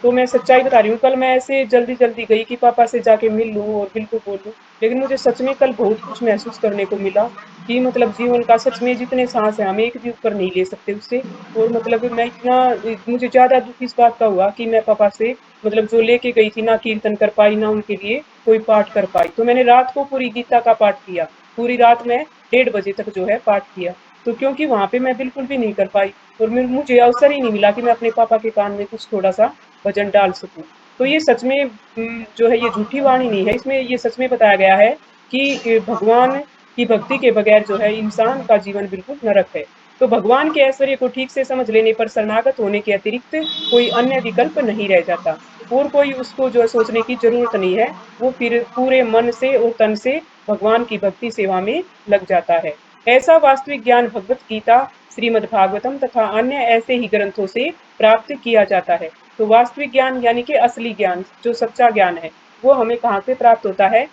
तो मैं सच्चाई बता रही हूँ, कल मैं ऐसे जल्दी-जल्दी गई कि पापा से जाके मिल लूँ और बिल्कुल बोल लूँ, लेकिन मुझे सच में कल बहुत कुछ महसूस करने को मिला कि मतलब जीवन का सच में जितने साँस हैं, हम एक भी ऊपर नहीं ले सकते उससे। और मतलब मैं इतना मुझे ज़्यादा दुःख इस बात का हुआ कि मैं पापा से मतलब जो लेके गई थी, ना कीर्तन कर पाई, ना उनके लिए कोई पाठ कर पाई। तो मैंने रात को पूरी गीता का पाठ किया, पूरी रात मैं 1:30 बजे तक जो है पाठ किया। तो क्योंकि वहाँ पे मैं बिल्कुल भी नहीं कर पाई और मुझे अवसर ही नहीं मिला कि मैं अपने पापा के कान में कुछ थोड़ा-सा भजन डाल सकूँ। तो ये सच में जो है ये झूठी वाणी नहीं है, इसमें ये सच में बताया गया है कि भगवान की भक्ति के बगैर जो है इंसान का जीवन बिल्कुल नरक है। तो भगवान के ऐश्वर्य को ठीक से समझ लेने पर शरणागत होने के अतिरिक्त कोई अन्य विकल्प नहीं रह जाता और कोई उसको जो है सोचने की ज़रूरत नहीं है, वो फिर पूरे मन से और तन से भगवान की भक्ति सेवा में लग जाता है। ऐसा वास्तविक ज्ञान भगवत गीता, श्रीमद् भागवतम तथा अन्य ऐसे ही ग्रंथों से प्राप्त किया जाता है। तो वास्तविक ज्ञान यानी कि असली ज्ञान, जो सच्चा ज्ञान है, वो हमें कहाँ से प्राप्त होता है?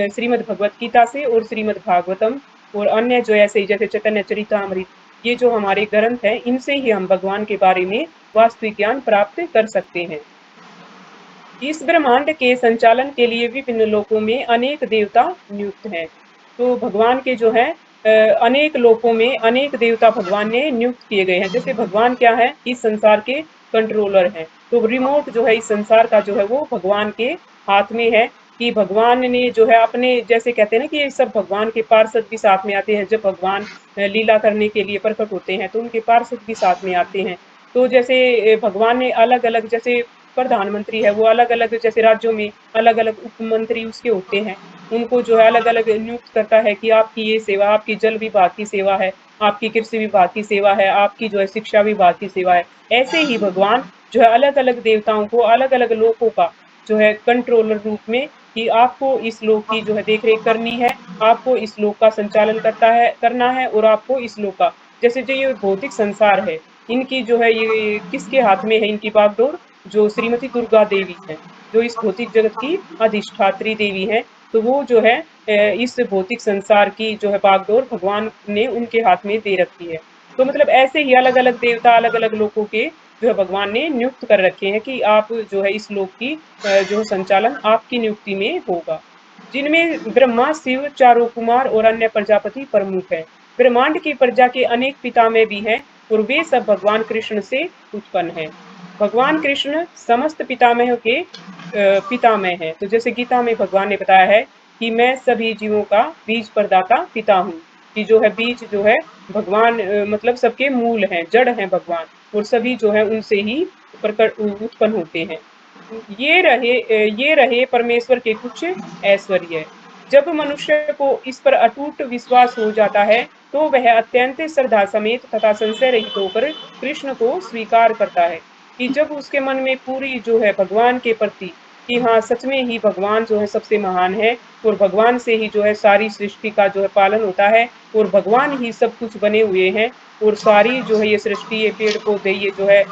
श्रीमद् भगवत गीता से और श्रीमद् भागवतम और अन्य जो ऐसे जैसे चैतन्य चरितामृत, ये जो हमारे ग्रंथ हैं, इनसे ही हम भगवान के बारे में वास्तविक ज्ञान प्राप्त कर सकते हैं। इस ब्रह्मांड के संचालन के लिए विभिन्न लोकों में अनेक देवता नियुक्त हैं। तो भगवान के जो है अनेक लोकों में अनेक देवता भगवान ने नियुक्त किए गए हैं। जैसे भगवान क्या है? इस संसार के कंट्रोलर हैं। तो रिमोट जो है इस संसार का जो है वो भगवान के हाथ में है कि भगवान ने जो है अपने जैसे कहते हैं ना कि ये सब भगवान के पार्षद भी साथ में आते हैं। जब भगवान लीला करने के लिए प्रकट होते हैं तो उनके पार्षद भी साथ में आते हैं। तो जैसे भगवान ने अलग-अलग जैसे प्रधानमंत्री है वो अलग-अलग जैसे राज्यों में अलग-अलग उपमंत्री उसके होते हैं। उनको जो है अलग-अलग नियुक्त करता है कि आपकी ये सेवा, आपकी जल विभाग की सेवा है, आपकी कृषि विभाग की सेवा है, आपकी जो है शिक्षा विभाग की सेवा है। ऐसे ही भगवान जो है अलग-अलग देवताओं को अलग-अलग लोकों का जो है कंट्रोलर रूप में कि आपको इस लोक की जो है देख-रेख करनी है, आपको इस लोक का संचालन करना है और आपको इस लोक का जैसे जो ये भौतिक संसार है, इनकी जो है ये किसके हाथ में है इनकी बागडोर? जो श्रीमती दुर्गा देवी हैं, जो इस भौतिक जगत की अधिष्ठात्री देवी हैं, तो वो जो है इस भौतिक संसार की जो है बागडोर भगवान ने उनके हाथ में दे रखी है। तो मतलब ऐसे ही अलग-अलग देवता अलग-अलग लोकों के जो है भगवान ने नियुक्त कर रखे हैं कि आप जो है इस लोक की जो है संचालन आपकी नियुक्ति में होगा। जिनमें ब्रह्मा, शिव, चारों कुमार और अन्य प्रजापति प्रमुख हैं। ब्रह्मांड की प्रजा के अनेक पितामह भी हैं और वे सब भगवान कृष्ण से उत्पन्न हैं। भगवान कृष्ण समस्त पितामह के पितामह हैं। तो जैसे गीता में भगवान ने बताया है कि मैं सभी जीवों का बीज प्रदाता पिता हूँ। कि जो है बीज जो है भगवान मतलब सबके मूल हैं, जड़ हैं भगवान और सभी जो है उनसे ही प्रकट उत्पन्न होते हैं। ये रहे परमेश्वर के कुछ ऐश्वर्य। जब मनुष्य को इस पर अटूट विश्वास हो जाता है, तो वह अत्यंत श्रद्धा समेत तथा संशय रहित होकर कृष्ण को स्वीकार करता है। कि जब उसके मन में पूरी जो है भगवान के प्रति कि हाँ सच में ही भगवान जो है सबसे महान है और भगवान से ही जो है सारी सृष्टि का जो है पालन होता है और भगवान ही सब कुछ बने हुए हैं और सारी जो है ये सृष्टि ये पेड़ पौधे ये जो है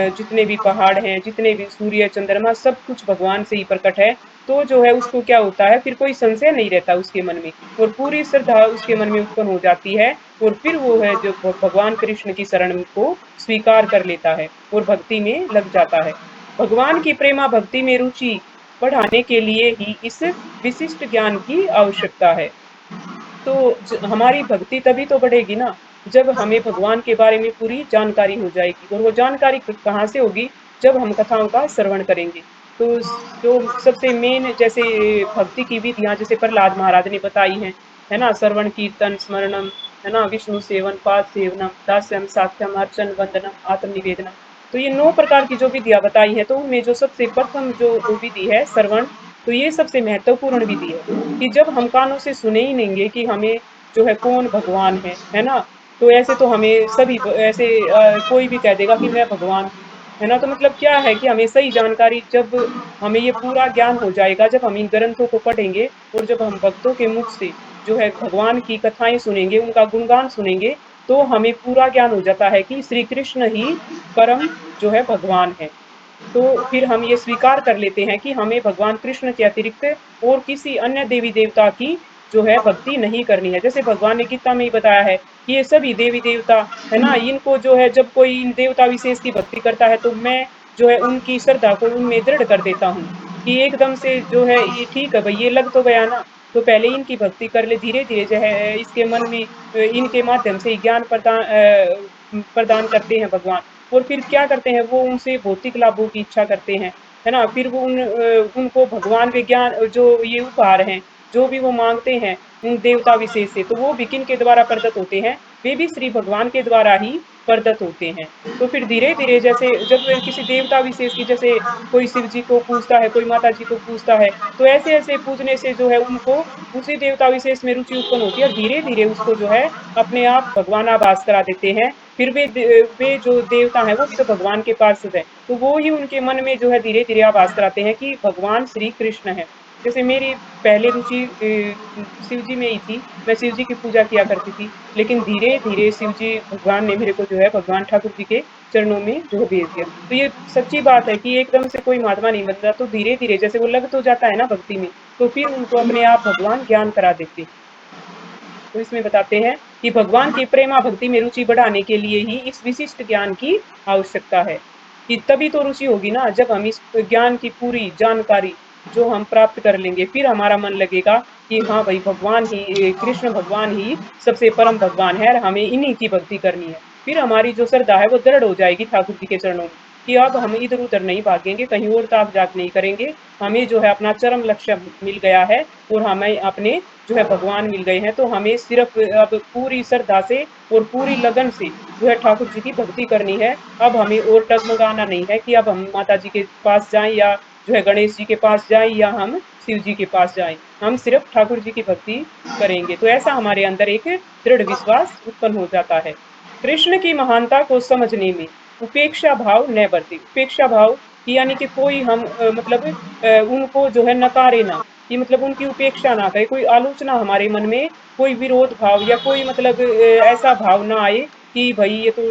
जितने भी पहाड़ हैं जितने भी सूर्य चंद्रमा सब कुछ भगवान से ही प्रकट है। तो जो है उसको क्या होता है फिर कोई संशय नहीं रहता उसके मन में और पूरी श्रद्धा उसके मन में उत्पन्न हो जाती है और फिर वो है जो भगवान कृष्ण की शरण को स्वीकार कर लेता है और भक्ति में लग जाता है। भगवान की प्रेमा भक्ति में रुचि बढ़ाने के लिए ही इस विशिष्ट ज्ञान की आवश्यकता है। तो हमारी भक्ति तभी तो बढ़ेगी ना जब हमें भगवान के बारे में पूरी जानकारी हो जाएगी और वो जानकारी कहाँ से होगी जब हम कथाओं का श्रवण करेंगे। तो जो सबसे मेन जैसे भक्ति की विधियां जैसे प्रहलाद महाराज ने बताई हैं है ना श्रवण कीर्तन स्मरणम है ना विष्णु सेवन पाद सेवनम दास्यम साख्यम अर्चन वंदनम आत्म निवेदनम। तो ये 9 प्रकार की जो विधियां बताई हैं तो उनमें जो सबसे प्रथम जो विधि है श्रवण। तो ये सबसे महत्वपूर्ण विधि है कि जब हम कानों से सुने ही लेंगे कि हमें जो है कौन भगवान है ना? तो ऐसे तो हमें सभी ऐसे कोई भी कह देगा कि मैं भगवान हूँ, है ना? तो मतलब क्या है कि हमें सही जानकारी जब हमें ये पूरा ज्ञान हो जाएगा, जब हम इन ग्रंथों को पढ़ेंगे और जब हम भक्तों के मुख से जो है भगवान की कथाएँ सुनेंगे, उनका गुणगान सुनेंगे, तो हमें पूरा ज्ञान हो जाता है कि श्री कृष्ण ही परम जो है भगवान है। तो फिर हम ये स्वीकार कर लेते हैं कि हमें भगवान कृष्ण के अतिरिक्त और किसी अन्य देवी-देवता की जो है भक्ति नहीं करनी है। जैसे भगवान ने गीता में ही बताया है कि ये सभी देवी देवता है ना, इनको जो है जब कोई इन देवता विशेष की भक्ति करता है तो मैं जो है उनकी श्रद्धा को उनमें दृढ़ कर देता हूँ कि एकदम से जो है ये ठीक है भाई, ये लग तो गया ना, तो पहले इनकी भक्ति कर ले, धीरे धीरे जो है इसके मन में इनके माध्यम से ज्ञान प्रदान करते हैं भगवान। और फिर क्या करते हैं, वो उनसे भौतिक लाभों की इच्छा करते हैं, है ना। फिर वो उनको भगवान विज्ञान जो ये उपहार हैं, जो भी वो मांगते हैं उन देवता विशेष से, तो वो भी किन के द्वारा प्रदत्त होते हैं, वे भी श्री भगवान के द्वारा ही प्रदत्त होते हैं। तो फिर धीरे धीरे जैसे जब किसी देवता विशेष की, जैसे कोई शिव जी को पूजता है, कोई माता जी को पूजता है, तो ऐसे ऐसे पूजने से जो है उनको उसी देवता विशेष में रुचि उत्पन्न होती है, और धीरे धीरे उसको जो है अपने आप भगवान आभास करा देते हैं। फिर वे जो देवता हैं वो भी तो भगवान के पार्षद हैं, तो वो ही उनके मन में जो है धीरे धीरे आभास कराते हैं कि भगवान श्री कृष्ण है। जैसे मेरी पहले रुचि शिव जी में ही थी, मैं शिव जी की पूजा किया करती थी, लेकिन धीरे धीरे शिव जी भगवान ने मेरे को जो है भगवान ठाकुर जी के चरणों में जो है भेज दिया। तो ये सच्ची बात है कि एकदम से कोई महात्मा नहीं बनता, तो धीरे धीरे जैसे वो लग तो जाता है ना भक्ति में, तो फिर उनको अपने आप भगवान ज्ञान करा देते हैं। तो इसमें बताते हैं कि भगवान की प्रेमा भक्ति में रुचि बढ़ाने के लिए ही इस विशिष्ट ज्ञान की आवश्यकता है, कि तभी तो रुचि होगी ना, जब हम इस ज्ञान की पूरी जानकारी जो हम प्राप्त कर लेंगे, फिर हमारा मन लगेगा कि हाँ भाई, भगवान ही कृष्ण भगवान ही सबसे परम भगवान है और हमें इन्हीं की भक्ति करनी है। फिर हमारी जो श्रद्धा है वो दृढ़ हो जाएगी ठाकुर जी के चरणों में, कि अब हम इधर उधर नहीं भागेंगे, कहीं और ताक झाक नहीं करेंगे, हमें जो है अपना चरम लक्ष्य मिल गया है और हमें अपने जो है भगवान मिल गए हैं। तो हमें सिर्फ अब पूरी श्रद्धा से और पूरी लगन से जो है ठाकुर जी की भक्ति करनी है। अब हमें और डगमगाना नहीं है कि अब हम माता जी के पास जाएं या जो है गणेश जी के पास जाएं या हम शिव जी के पास जाएं, हम सिर्फ ठाकुर जी की भक्ति करेंगे। तो ऐसा हमारे अंदर एक दृढ़ विश्वास उत्पन्न हो जाता है। कृष्ण की महानता को समझने में उपेक्षा भाव न बरते। उपेक्षा भाव कि यानी कि कोई हम मतलब उनको जो है नकारे ना, कि मतलब उनकी उपेक्षा ना करें, कोई आलोचना हमारे मन में, कोई विरोध भाव या कोई मतलब ऐसा भाव ना आए कि भाई ये तो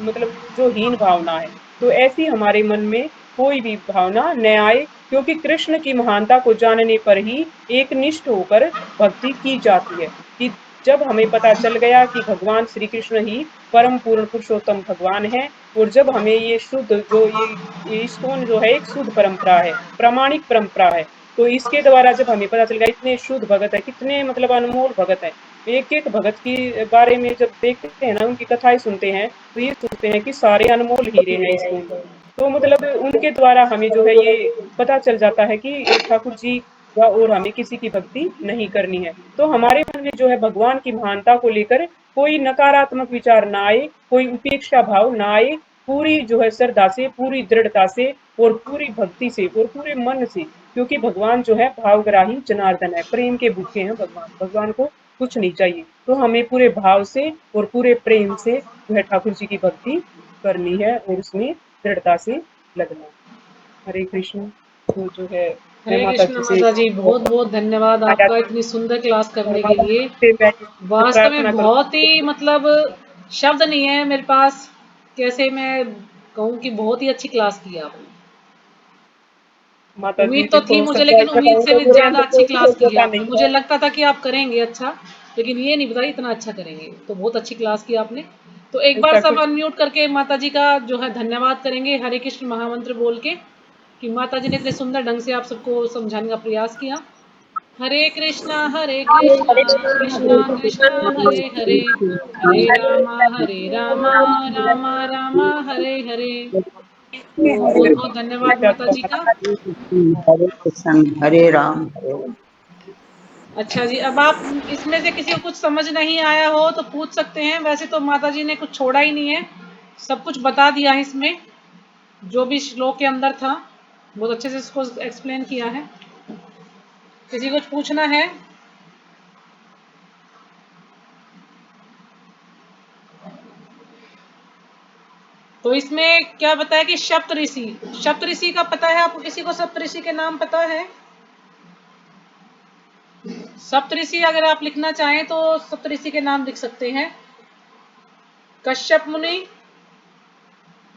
मतलब जो हीन भावना है, तो ऐसी हमारे मन में कोई भी भावना न आए, क्योंकि कृष्ण की महानता को जानने पर ही एक निष्ठ होकर भक्ति की जाती है। कि जब हमें पता चल गया कि भगवान श्री कृष्ण ही परम पूर्ण पुरुषोत्तम भगवान है, और जब हमें ये शुद्ध जो ये इस्कॉन जो है एक शुद्ध परंपरा है, प्रामाणिक परंपरा है, तो इसके द्वारा जब हमें पता चल गया इतने शुद्ध भगत है, कितने मतलब अनमोल भगत है, एक एक भगत के बारे में जब देखते हैं ना, उनकी कथाएं सुनते हैं, तो ये सोचते हैं कि सारे अनमोल हीरे हैं इसको। तो मतलब उनके द्वारा हमें जो है ये पता चल जाता है कि ठाकुर जी का और हमें किसी की भक्ति नहीं करनी है। तो हमारे मन में जो है भगवान की महानता को लेकर कोई नकारात्मक विचार ना आए, कोई उपेक्षा भाव ना आए, पूरी जो है श्रद्धा से, पूरी दृढ़ता से और पूरी भक्ति से और पूरे मन से, क्योंकि भगवान जो है भावग्राही जनार्दन है, प्रेम के भूखे हैं भगवान, भगवान को कुछ नहीं चाहिए। तो हमें पूरे भाव से और पूरे प्रेम से जो है ठाकुर जी की भक्ति करनी है और उसमें दृढ़ता से लगना है। हरे कृष्ण। तो जो है मैं हरे माता कृष्ण जी से माता जी, बहुत बहुत धन्यवाद आया आपका था, इतनी सुंदर क्लास और करने के माता लिए। जी से मैं वास्तव में प्रार्थना बहुत करूँ। ही मतलब शब्द नहीं है मेरे पास, कैसे मैं कहूँ कि बहुत ही अच्छी क्लास की आपने। माता जी उम्मीद तो थी देखो मुझे, सच लेकिन बात उम्मीद बताऊं से तो भी मेरे ज्यादा अंदर अच्छी कोई क्लास की है योग्यता आपने। नहीं मुझे है। लगता था कि आप करेंगे अच्छा, लेकिन ये नहीं पता इतना अच्छा करेंगे। तो बहुत अच्छी क्लास की आपने। तो एक बार ऐसा सब कुछ अनम्यूट करके माता जी का जो है धन्यवाद करेंगे, हरे कृष्ण महामंत्र बोल के, कि माता जी ने इतने सुंदर ढंग से आप सबको समझाने का प्रयास किया। हरे कृष्णा कृष्णा कृष्णा हरे हरे, हरे रामा रामा रामा हरे हरे। तो बहुत बहुत धन्यवाद माता जी का। हरे कृष्ण हरे राम हरे राम। अच्छा जी, अब आप इसमें से किसी को कुछ समझ नहीं आया हो तो पूछ सकते हैं। वैसे तो माता जी ने कुछ छोड़ा ही नहीं है, सब कुछ बता दिया है इसमें, जो भी श्लोक के अंदर था बहुत अच्छे से इसको एक्सप्लेन किया है। किसी को कुछ पूछना है? तो इसमें क्या बताया कि सप्तऋषि, सप्तऋषि का पता है आपको? किसी को सप्तऋषि के नाम पता है? सप्तऋषि अगर आप लिखना चाहें तो सप्तऋषि के नाम लिख सकते हैं। कश्यप मुनि,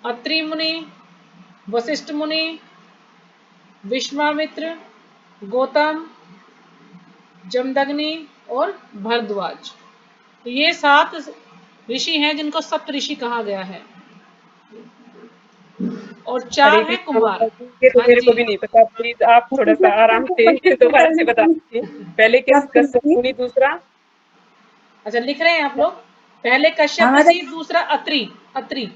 अत्रि मुनि, वशिष्ठ मुनि, विश्वामित्र, गौतम, जमदग्नि और भरद्वाज। तो ये 7 ऋषि हैं जिनको सप्त ऋषि कहा गया है, और हरे 4 हैं कृष्णा कुमार। माता जी, ये तो हाँ मेरे को जी, भी नहीं पता, प्लीज आप थोड़ा सा आराम से दोबारा से बता दीजिए। पहले सब कश्यप कुछ मुनि, दूसरा अच्छा लिख रहे हैं आप लोग। पहले कश्यप हमारे ऋषि, दूसरा अत्रि, अत्रि,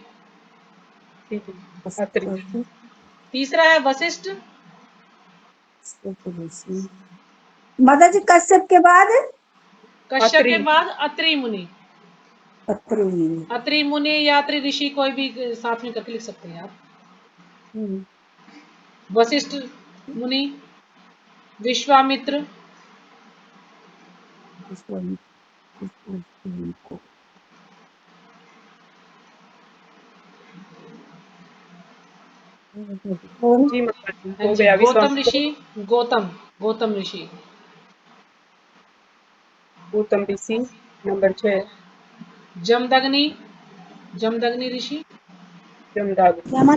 ठीक है, अत्रि, तीसरा है वशिष्ठ, माता जी कश्यप के बाद कश्यप के अत्रि, बाद अत्रि मुनि। अत्रि। अत्रि मुनि या अत्रि ऋषि कोई भी साथ में करके लिख सकते हैं आप। वशिष्ठ मुनि, विश्वामित्र, जी माता जी, हाँ हो जी, गया गौतम विश्वामित्र, ऋषि, गौतम, गौतम ऋषि, गौतम ऋषि, नंबर 6 जमदग्नि, जमदग्नि ऋषि, जमदाग्नि,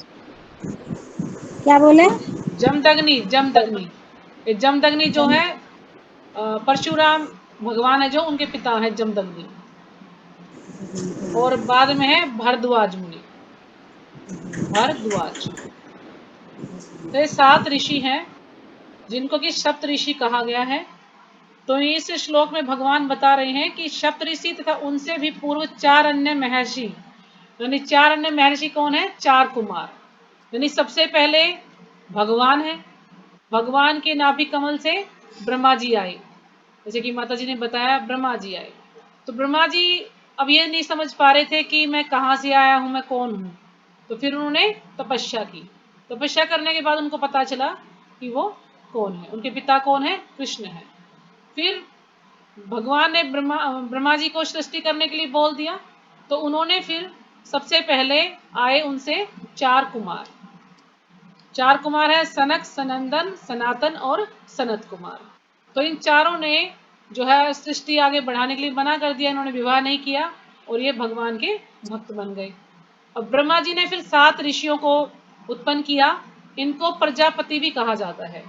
क्या बोले? जमदग्नि, जमदग्नि, ये जमदग्नि जो है परशुराम भगवान है जो उनके पिता है जमदग्नि। और बाद में है भरद्वाज मुनि, भरद्वाज। तो ये 7 ऋषि हैं जिनको कि सप्त ऋषि कहा गया है। तो इस श्लोक में भगवान बता रहे हैं कि सप्त ऋषि तथा उनसे भी पूर्व 4 अन्य महर्षि, यानी 4 अन्य महर्षि कौन है? 4 कुमार। यानी सबसे पहले भगवान है, भगवान के नाभि कमल से ब्रह्मा जी आए, जैसे कि माता जी ने बताया ब्रह्मा जी आए। तो ब्रह्मा जी अब ये नहीं समझ पा रहे थे कि मैं कहाँ से आया हूँ, मैं कौन हूँ। तो फिर उन्होंने तपस्या की। तपस्या करने के बाद उनको पता चला कि वो कौन है, उनके पिता कौन है? कृष्ण है। फिर भगवान ने ब्रह्मा जी को सृष्टि करने के लिए बोल दिया। तो उन्होंने फिर सबसे पहले आए उनसे 4 कुमार। 4 कुमार है सनक, सनंदन, सनातन और सनत कुमार। तो इन चारों ने जो है सृष्टि आगे बढ़ाने के लिए मना कर दिया, इन्होंने विवाह नहीं किया और ये भगवान के भक्त बन गए। अब ब्रह्मा जी ने फिर 7 ऋषियों को उत्पन्न किया। इनको प्रजापति भी कहा जाता है।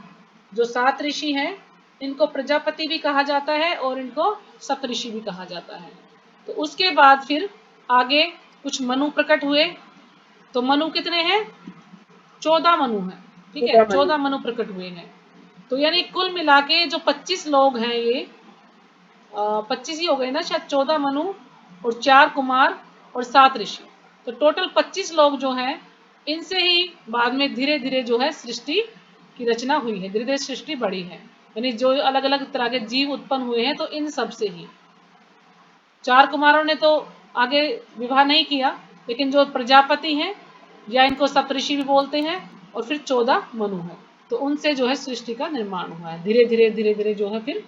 जो 7 ऋषि हैं इनको प्रजापति भी कहा जाता है और इनको सप्तऋषि भी कहा जाता है। तो उसके बाद फिर आगे कुछ मनु प्रकट हुए। तो मनु कितने हैं? 14 मनु हैं, ठीक है, सुदामनु, 14 मनु प्रकट हुए हैं। तो यानी कुल मिला के जो 25 लोग हैं, ये 25 ही हो गए ना शायद, 14 मनु और 4 कुमार और 7 ऋषि। तो टोटल 25 लोग जो हैं, इनसे ही बाद में धीरे धीरे जो है सृष्टि की रचना हुई है, धीरे धीरे सृष्टि बढ़ी है। यानी जो अलग अलग तरह के जीव उत्पन्न हुए हैं, तो इन सब से ही। 4 कुमारों ने तो आगे विवाह नहीं किया, लेकिन जो प्रजापति हैं या इनको सप्तऋषि भी बोलते हैं, और फिर 14 मनु हैं, तो उनसे जो है सृष्टि का निर्माण हुआ है। धीरे धीरे जो है फिर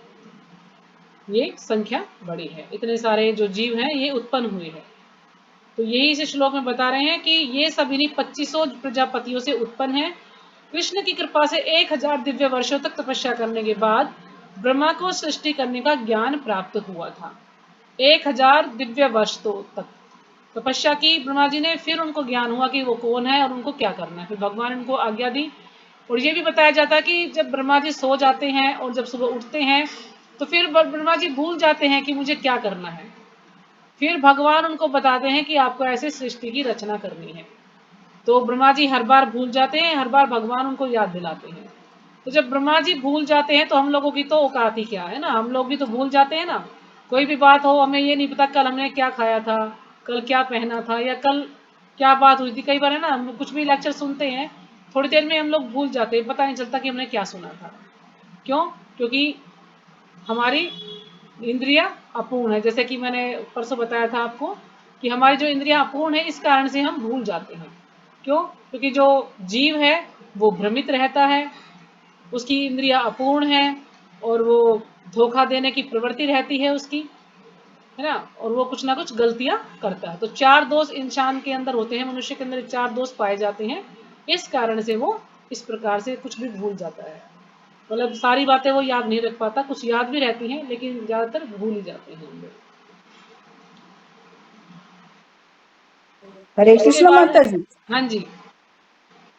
ये संख्या बढ़ी है, इतने सारे जो जीव हैं ये उत्पन्न हुए हैं। तो यही इस श्लोक में बता रहे हैं कि ये सभी 2500 प्रजापतियों से उत्पन्न है। कृष्ण की कृपा से 1000 दिव्य वर्षों तक तपस्या करने के बाद ब्रह्मा को सृष्टि करने का ज्ञान प्राप्त हुआ था। 1000 दिव्य वर्ष तक तपस्या की ब्रह्मा जी ने, फिर उनको ज्ञान हुआ कि वो कौन है और उनको क्या करना है। फिर भगवान उनको आज्ञा दी। और ये भी बताया जाता है कि जब ब्रह्मा जी सो जाते हैं और जब सुबह उठते हैं, तो फिर ब्रह्मा जी भूल जाते हैं कि मुझे क्या करना है। फिर भगवान उनको बताते हैं कि आपको ऐसे सृष्टि की रचना करनी है। तो ब्रह्मा जी हर बार भूल जाते हैं, हर बार भगवान उनको याद दिलाते हैं। तो जब ब्रह्मा जी भूल जाते हैं, तो हम लोगों की तो औकात ही क्या है ना, हम लोग भी तो भूल जाते हैं ना। कोई भी बात हो, हमें ये नहीं पता कल हमने क्या खाया था, कल क्या पहना था, या कल क्या बात हुई थी। कई बार है ना, हम कुछ भी लेक्चर सुनते हैं, थोड़ी देर में हम लोग भूल जाते हैं, पता नहीं चलता कि हमने क्या सुना था। क्यों? क्योंकि हमारी इंद्रियां अपूर्ण है। जैसे कि मैंने परसों बताया था आपको कि हमारी जो इंद्रियां अपूर्ण है, इस कारण से हम भूल जाते हैं। क्यों? क्योंकि जो जीव है वो भ्रमित रहता है, उसकी इंद्रियां अपूर्ण है और वो धोखा देने की प्रवृत्ति रहती है उसकी, है ना, और वो कुछ ना कुछ गलतियां करता है। तो 4 दोष इंसान के अंदर होते हैं, मनुष्य के अंदर 4 दोष पाए जाते हैं। इस कारण से वो इस प्रकार से कुछ भी भूल जाता है। मतलब सारी बातें वो याद नहीं रख पाता, कुछ याद भी रहती हैं लेकिन ज्यादातर भूल ही जाते हैं हम लोग। हरे उसके कृष्ण बाद माता जी। हाँ जी,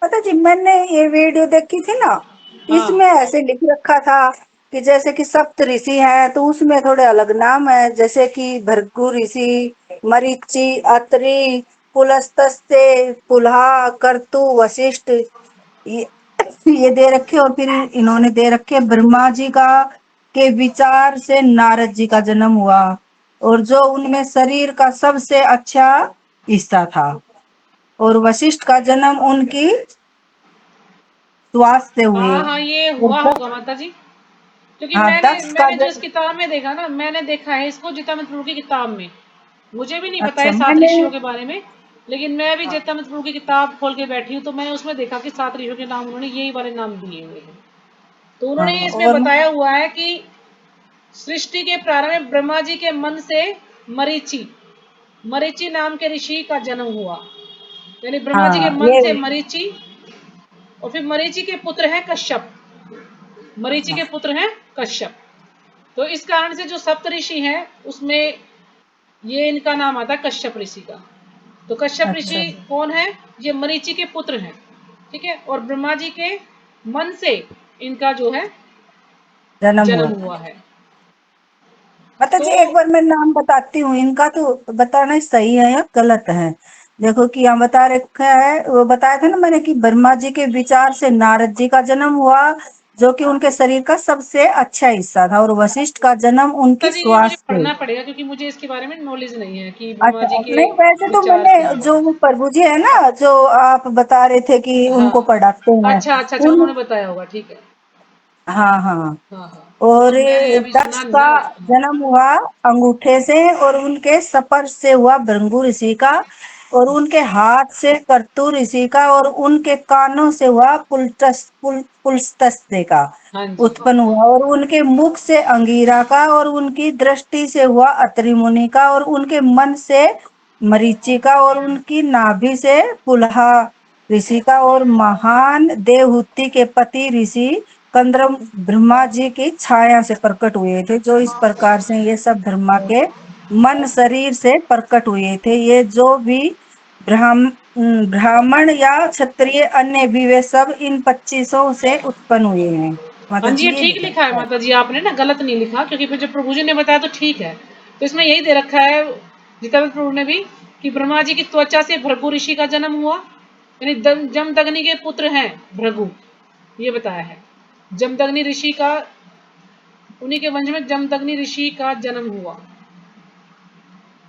माता जी मैंने ये वीडियो देखी थी ना, हाँ इसमें ऐसे लिख रखा था कि जैसे कि सप्त ऋषि हैं तो उसमें थोड़े अलग नाम है, जैसे कि भृगु ऋषि, मरीचि, अत्रि, पुलस्त्य, पुलहा, कर्तु, वशिष्ठ, ये दे रखे। और फिर इन्होंने दे रखे ब्रह्मा जी का के विचार से नारद जी का जन्म हुआ, और जो उनमें शरीर का सबसे अच्छा हिस्सा था। और वशिष्ठ का जन्म उनकी श्वास से हुए। हाँ, ये और हुआ होगा माता जी, क्योंकि हाँ, मैंने दक्ष का मैंने जो इस किताब में देखा ना, मैंने देखा है इसको जितामत प्रभु की किताब में। मुझे भी नहीं पता अच्छा, है 7 मैंने ऋषियों के बारे में, लेकिन मैं भी हाँ, जितामत प्रभु की किताब खोल के बैठी हूँ, तो मैंने उसमें देखा कि 7 ऋषियों के नाम उन्होंने यही वाले नाम दिए हुए हैं। तो हाँ, उन्होंने इसमें और बताया हुआ है कि सृष्टि के प्रारंभ में ब्रह्मा जी के मन से मरीचि नाम के ऋषि का जन्म हुआ। यानी ब्रह्मा जी के हाँ, मन ये से मरीचि, और फिर मरीचि के पुत्र है कश्यप। मरीचि के पुत्र हैं कश्यप। तो इस कारण से जो सप्त ऋषि हैं उसमें ये इनका नाम आता है कश्यप ऋषि का। तो कश्यप अच्छा ऋषि कौन है? ये मरीचि के पुत्र हैं, ठीक है। और ब्रह्मा जी के मन से इनका जो है जन्म जन्म हुआ। हुआ है। मतलब तो जी एक बार मैं नाम बताती हूँ इनका, तो बताना सही है या गलत है। देखो कि यहाँ बता रखा है, वो बताया था ना मैंने कि ब्रह्मा जी के विचार से नारद जी का जन्म हुआ, जो कि उनके शरीर का सबसे अच्छा हिस्सा था। और वशिष्ठ का जन्म उनकी जी ये मुझे श्वास से। पढ़ना पड़ेगा, क्योंकि मुझे इसके बारे में नॉलेज नहीं है कि ब्रह्मा अच्छा, जी के नहीं वैसे तो विचार मैंने से हुआ। जो प्रभु जी है ना, जो आप बता रहे थे कि हाँ, उनको पढ़ाते हैं, अच्छा, उन उन्होंने बताया होगा, ठीक है। हाँ हाँ। हाँ, और क्योंकि मैंने अभी दक्ष सुना नहीं का ना उसको। हाँ, जन्म हुआ अंगूठे से, और उनके स्पर्श से हुआ भृगु ऋषि का, और उनके हाथ से कर्तु ऋषि का, और उनके कानों से हुआ पुलस्त्य का हाँ जी, उत्पन्न हुआ, और उनके मुख से अंगीरा का, और उनकी दृष्टि से हुआ अत्रि मुनि का, और उनके मन से मरीचि का, और उनकी नाभि से पुलहा ऋषि का, और महान देवहूति के पति ऋषि कंद्रम ब्रह्मा जी की छाया से प्रकट हुए थे। जो इस प्रकार से ये सब ब्रह्मा के मन शरीर से प्रकट हुए थे। ये जो भी ब्राह्मण या क्षत्रिय अन्य भी, वे सब इन 25 से उत्पन्न हुए हैं। हाँ माता जी, जी ये ये ठीक लिखा लिखा है है। माता जी, आपने ना गलत नहीं लिखा, क्योंकि फिर जब प्रभु जी ने बताया तो ठीक है। तो इसमें यही दे रखा है जितावत प्रभु ने भी कि ब्रह्मा जी की त्वचा से भृगु ऋषि का जन्म हुआ, यानी जमदग्नि के पुत्र हैं भृगु, ये बताया है। जमदग्नि ऋषि का, उन्हीं के वंश में जमदग्नि ऋषि का जन्म हुआ।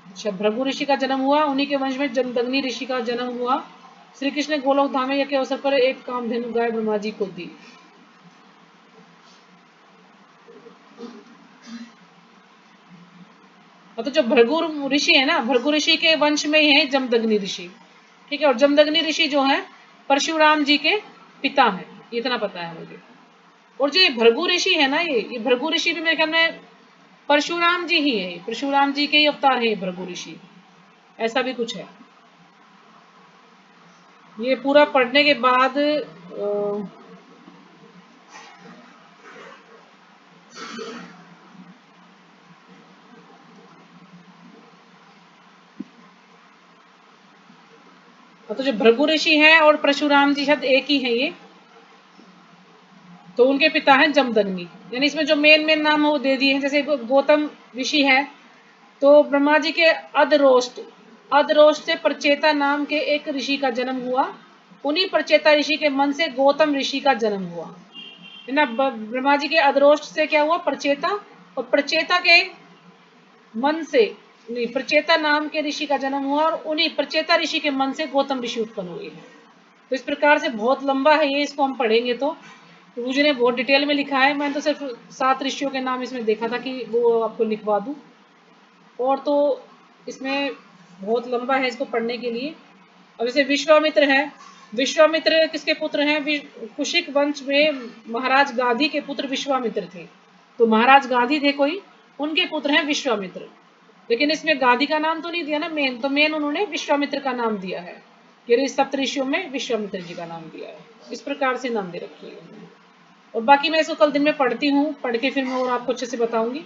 अच्छा, भृगु ऋषि का जन्म हुआ, उन्हीं के वंश में जमदग्नि ऋषि का जन्म हुआ। श्री कृष्ण ने गोलोक धाम के अवसर पर एक कामधेनु गाय ब्रह्मा जी को दी। तो जो भृगु ऋषि है ना, भृगु ऋषि के वंश में ही है जमदग्नि ऋषि, ठीक है। और जमदग्नि ऋषि जो है परशुराम जी के पिता हैं, इतना पता है मुझे। और जो ये भृगु ऋषि है ना, ये भृगु ऋषि भी मेरे ख्याल में परशुराम जी ही है, परशुराम जी के ही अवतार है भृगु ऋषि, ऐसा भी कुछ है। ये पूरा पढ़ने के बाद तो जो भृगु ऋषि हैं और परशुराम जी शायद एक ही है ये, तो उनके पिता हैं जमदग्नि। यानी इसमें जो मेन नाम है वो दे दिए हैं। जैसे गौतम ऋषि है, तो ब्रह्मा जी के अधरोष्ट से प्रचेता नाम के एक ऋषि का जन्म हुआ। उन्हीं प्रचेता ऋषि के मन से गौतम ऋषि का जन्म हुआ, है ना। ब्रह्मा जी के अधरोष्ट से क्या हुआ? प्रचेता, और प्रचेता के मन से, नहीं, प्रचेता नाम के ऋषि का जन्म हुआ, और उन्हीं प्रचेता ऋषि के मन से गौतम ऋषि उत्पन्न हुए हैं। तो इस प्रकार से बहुत लंबा है ये, इसको हम पढ़ेंगे तो गुरु जी ने बहुत डिटेल में लिखा है। मैंने तो सिर्फ 7 ऋषियों के नाम इसमें देखा था कि वो आपको लिखवा दूं, और तो इसमें बहुत लंबा है इसको पढ़ने के लिए। अब जैसे विश्वामित्र है, विश्वामित्र किसके पुत्र हैं? कुशिक वंश में महाराज गाधी के पुत्र विश्वामित्र थे। तो महाराज गाधी थे कोई, उनके पुत्र हैं विश्वामित्र। लेकिन इसमें गाधी का नाम तो नहीं दिया ना मेन, तो मेन उन्होंने विश्वामित्र का नाम दिया है। ये सप्त ऋषियों में विश्वामित्र जी का नाम दिया है। इस प्रकार से नाम दे रखी है। और बाकी मैं इसको कल दिन में पढ़ती हूँ, पढ़ के फिर मैं और आपको अच्छे से बताऊंगी,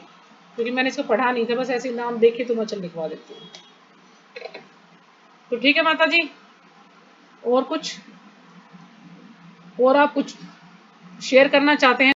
क्योंकि मैंने इसको पढ़ा नहीं था, बस ऐसे नाम देखे तो मैं चल लिखवा देती हूँ। तो ठीक है माता जी, और कुछ और आप कुछ शेयर करना चाहते हैं?